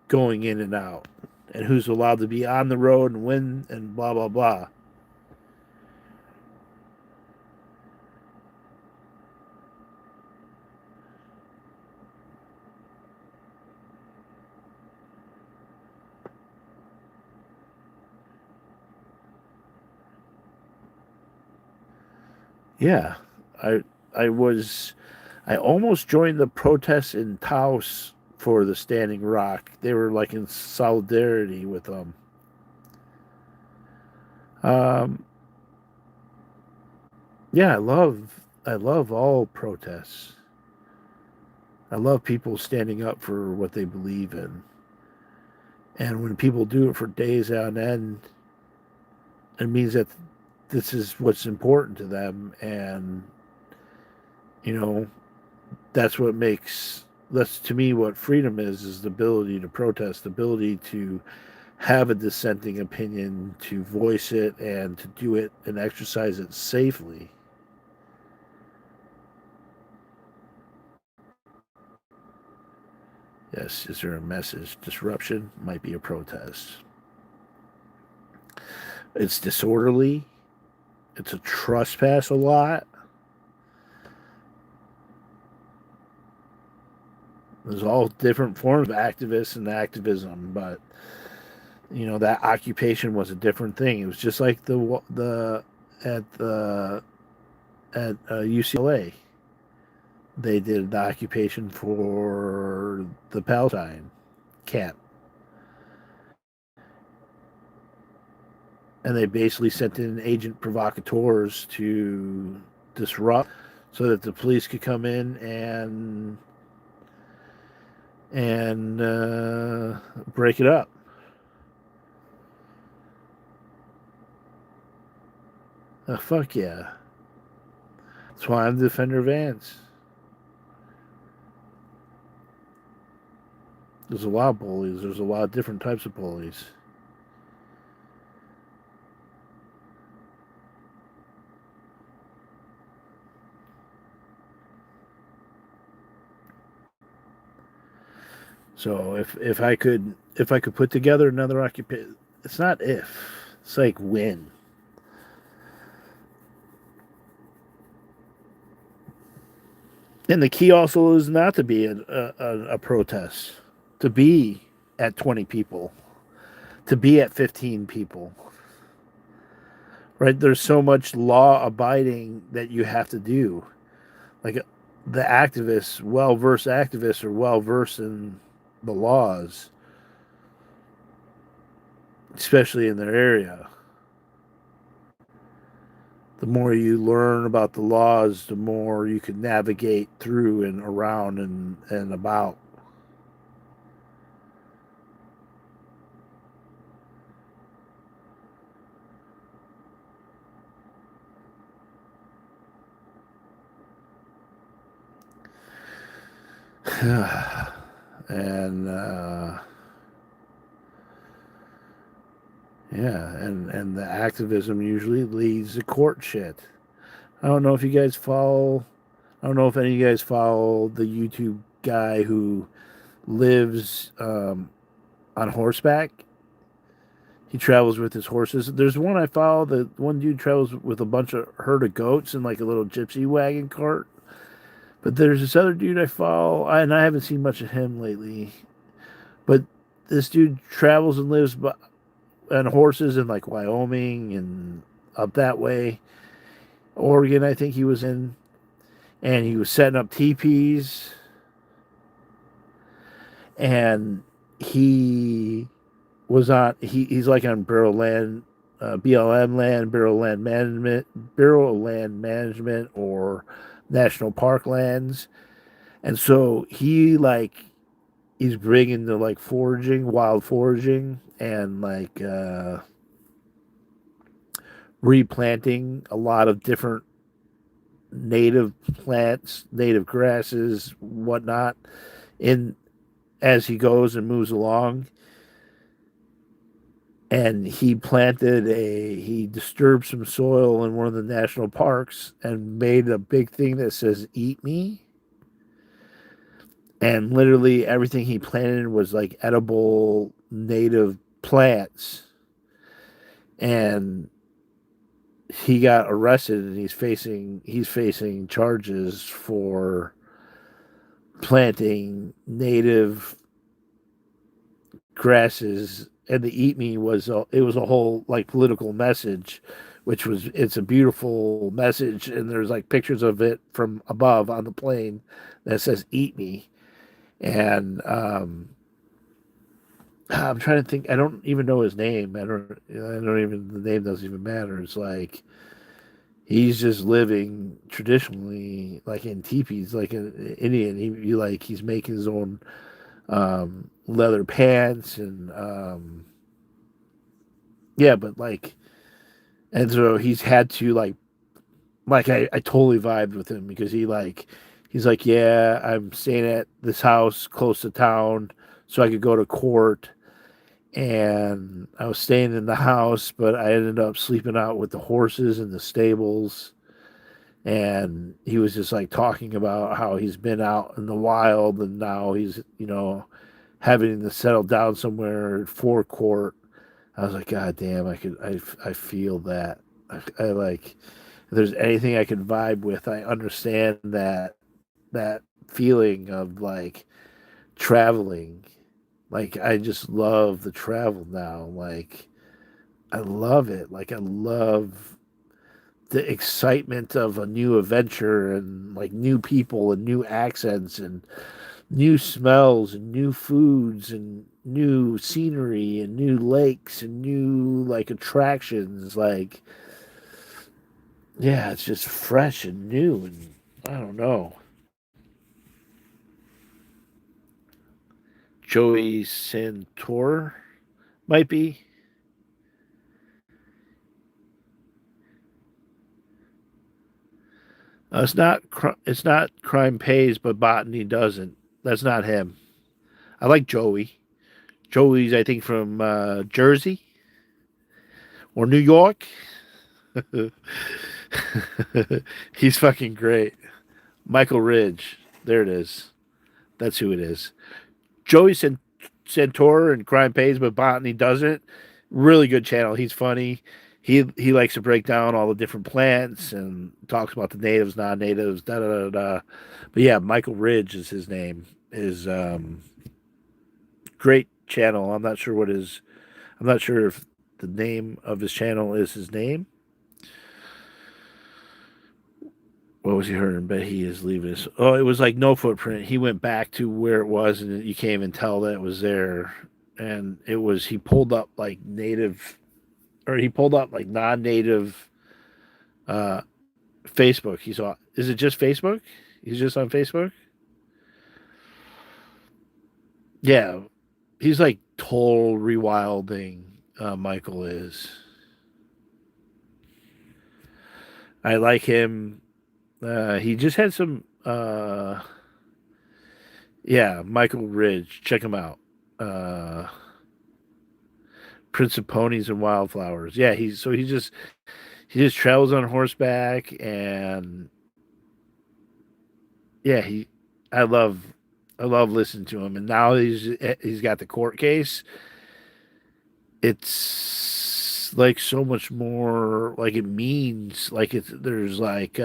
going in and out, and who's allowed to be on the road and when and blah blah blah. Yeah, I I was I almost joined the protests in Taos for the Standing Rock. They were like in solidarity with them. Um, yeah, I love all protests. I love people standing up for what they believe in. And when people do it for days on end, it means that this is what's important to them. And, you know, that's what makes, that's to me what freedom is the ability to protest, the ability to have a dissenting opinion, to voice it, and to do it and exercise it safely. Yes, is there a message? Disruption might be a protest. It's disorderly. It's a trespass a lot. There's all different forms of activists and activism, but that occupation was a different thing. It was just like the at the at UCLA. They did the occupation for the Palestine camp, and they basically sent in agent provocateurs to disrupt, so that the police could come in and break it up. Fuck yeah. That's why I'm the defender of ants. There's a lot of bullies. There's a lot of different types of bullies. So if I could put together another occupation, it's not if, it's like when. And the key also is not to be a protest, to be at 20 people, to be at 15 people. Right? There's so much law abiding that you have to do. Like the activists, well versed activists, are well versed in the laws, especially in their area. The more you learn about the laws, the more you can navigate through and around and about. and yeah, and the activism usually leads to court shit. I don't know if you guys follow. I don't know if any of you guys follow the YouTube guy who lives on horseback. He travels with his horses. There's one I follow. The one dude travels with a bunch of herd of goats in like a little gypsy wagon cart. But there's this other dude I follow, and I haven't seen much of him lately. But this dude travels and lives on horses in like Wyoming and up that way. Oregon, I think he was in. And he was setting up teepees. And he he's like on Bureau Land, BLM land, Bureau of Land Management, or national park lands. And so he's big into like foraging, wild foraging, and like replanting a lot of different native plants, native grasses, whatnot, in as he goes and moves along. And he disturbed some soil in one of the national parks and made a big thing that says "Eat Me." And literally everything he planted was like edible native plants. And he got arrested, and he's facing charges for planting native grasses. And the "Eat Me" it was a whole like political message, it's a beautiful message, and there's like pictures of it from above on the plane that says "Eat Me." And I'm trying to think. I don't even know his name. I don't even, the name doesn't even matter. It's like He's just living traditionally, like in teepees, like an Indian. He's making his own leather pants and yeah, but like, and so he's had to I totally vibed with him because he's like, yeah, I'm staying at this house close to town so I could go to court. And I was staying in the house, but I ended up sleeping out with the horses in the stables. And he was just like talking about how he's been out in the wild and now he's, having to settle down somewhere for court. I was like, God damn, I feel that. I like, if there's anything I can vibe with, I understand that feeling of like traveling. Like, I just love the travel now. Like, I love it. Like, I love the excitement of a new adventure and like new people and new accents and new smells and new foods and new scenery and new lakes and new like attractions. Like, yeah, it's just fresh and new and I don't know. Joey Santor might be. It's not crime pays, but botany doesn't. That's not him. I like Joey. Joey's I think from Jersey or New York. He's fucking great. Michael Ridge. There it is. That's who it is. Joey Santor and Crime Pays, but Botany doesn't. Really good channel. He's funny. He likes to break down all the different plants and talks about the natives, non-natives, da da da da. But yeah, Michael Ridge is his name. Is great channel. I'm not sure if the name of his channel is his name. What was he hurting? But he is leaving us. Oh, it was like no footprint. He went back to where it was, and you can't even tell that it was there. And it was he pulled up like native, or he pulled up like non-native uh, Facebook. He saw. Is it just Facebook? He's just on Facebook. Yeah, he's like total rewilding. Michael is. I like him. He just had some. Yeah, Michael Ridge. Check him out. Uh, Prince of Ponies and Wildflowers. Yeah, he just travels on horseback and yeah, I love I love listening to him. And now he's got the court case. It's like so much more like it means like it's there's like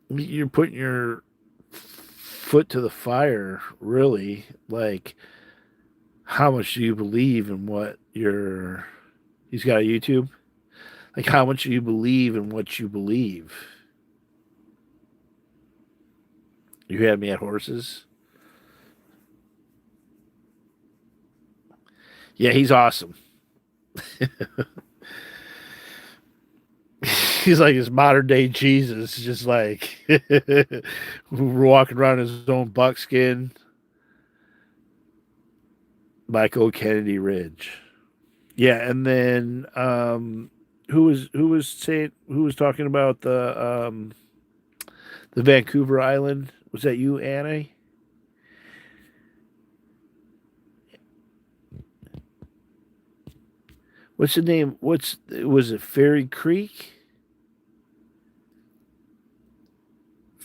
you're putting your foot to the fire really like how much do you believe in what you're he's got a YouTube like how much do you believe in what you believe. You had me at horses. Yeah, he's awesome. He's like his modern day Jesus, just like walking around his own buckskin. Michael Kennedy Ridge. Yeah, and then who was talking about the Vancouver Island? Was that you, Anna? What's the name? What's was it Fairy Creek?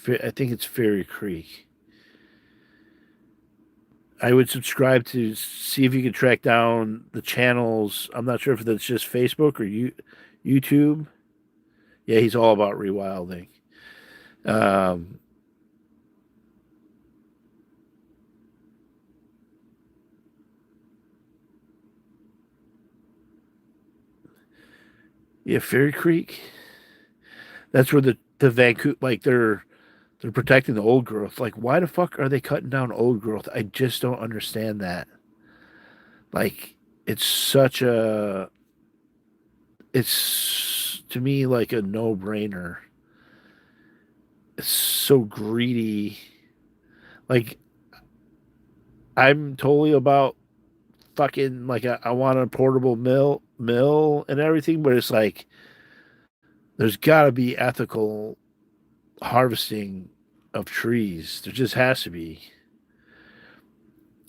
I think it's Fairy Creek. I would subscribe to see if you can track down the channels. I'm not sure if that's just Facebook or YouTube. Yeah, he's all about rewilding. Um, yeah, Fairy Creek. That's where the Vancouver like they're protecting the old growth. Like, why the fuck are they cutting down old growth? I just don't understand that. Like, it's such a it's to me like a no-brainer. It's so greedy. Like I'm totally about fucking like I want a portable mill and everything, but it's like there's got to be ethical harvesting of trees. There just has to be.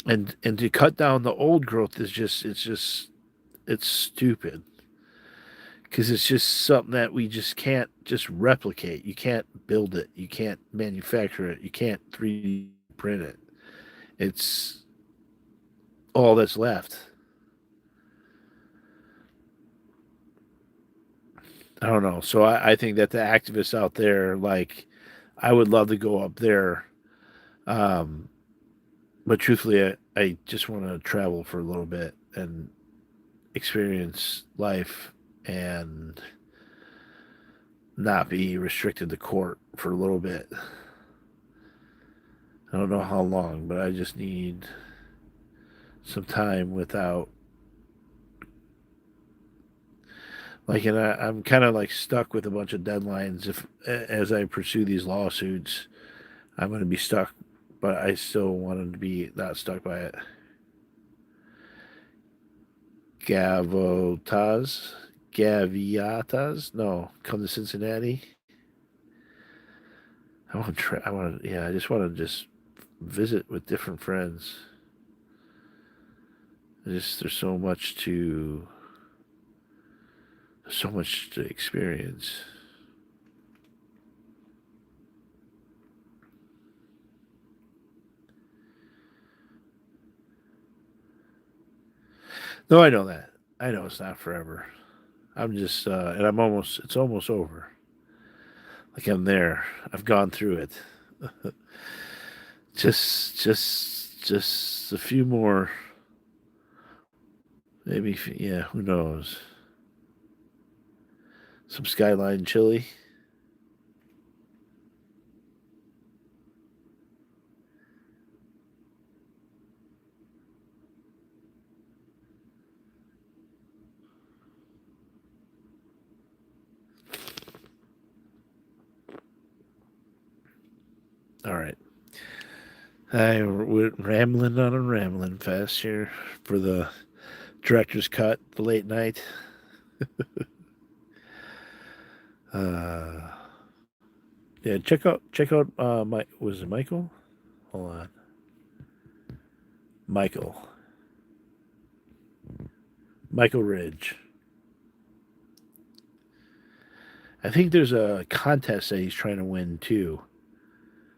And to cut down the old growth is just it's stupid because it's just something that we just can't just replicate. You can't build it. You can't manufacture it. You can't 3D print it. It's all that's left. I don't know. So I think that the activists out there, like, I would love to go up there. Um, but truthfully, I just want to travel for a little bit and experience life and not be restricted to court for a little bit. I don't know how long, but I just need some time without like, and I'm kind of like stuck with a bunch of deadlines. If as I pursue these lawsuits, I'm going to be stuck, but I still wanted to be not stuck by it. Gavotas, Gaviatas, no, come to Cincinnati. I want to try. I want to. Yeah, I just want to just visit with different friends. There's so much to experience. No, I know that. I know it's not forever. I'm just, and it's almost over. Like I'm there. I've gone through it. Just a few more. Maybe, yeah, who knows? Some skyline chili. All right. We're rambling on a rambling fast here for the director's cut, the late night. Uh, yeah, check out. My was it Michael? Hold on, Michael. Michael Ridge. I think there's a contest that he's trying to win too.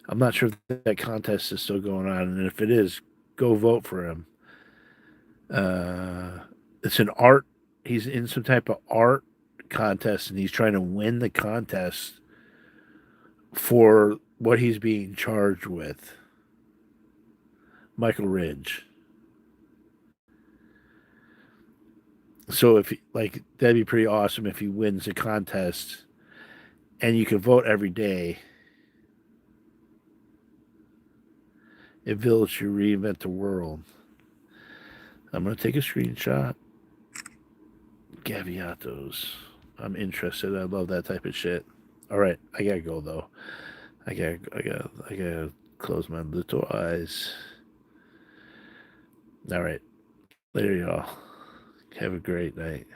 I'm not sure if that contest is still going on, and if it is, go vote for him. Uh, it's an art. He's in some type of art contest, and he's trying to win the contest for what he's being charged with. Michael Ridge. So if like that'd be pretty awesome if he wins the contest, and you can vote every day. If Village should reinvent the world. I'm gonna take a screenshot. Gaviatos. I'm interested. I love that type of shit. All right, I gotta go though. I gotta close my little eyes. All right, later, y'all. Have a great night.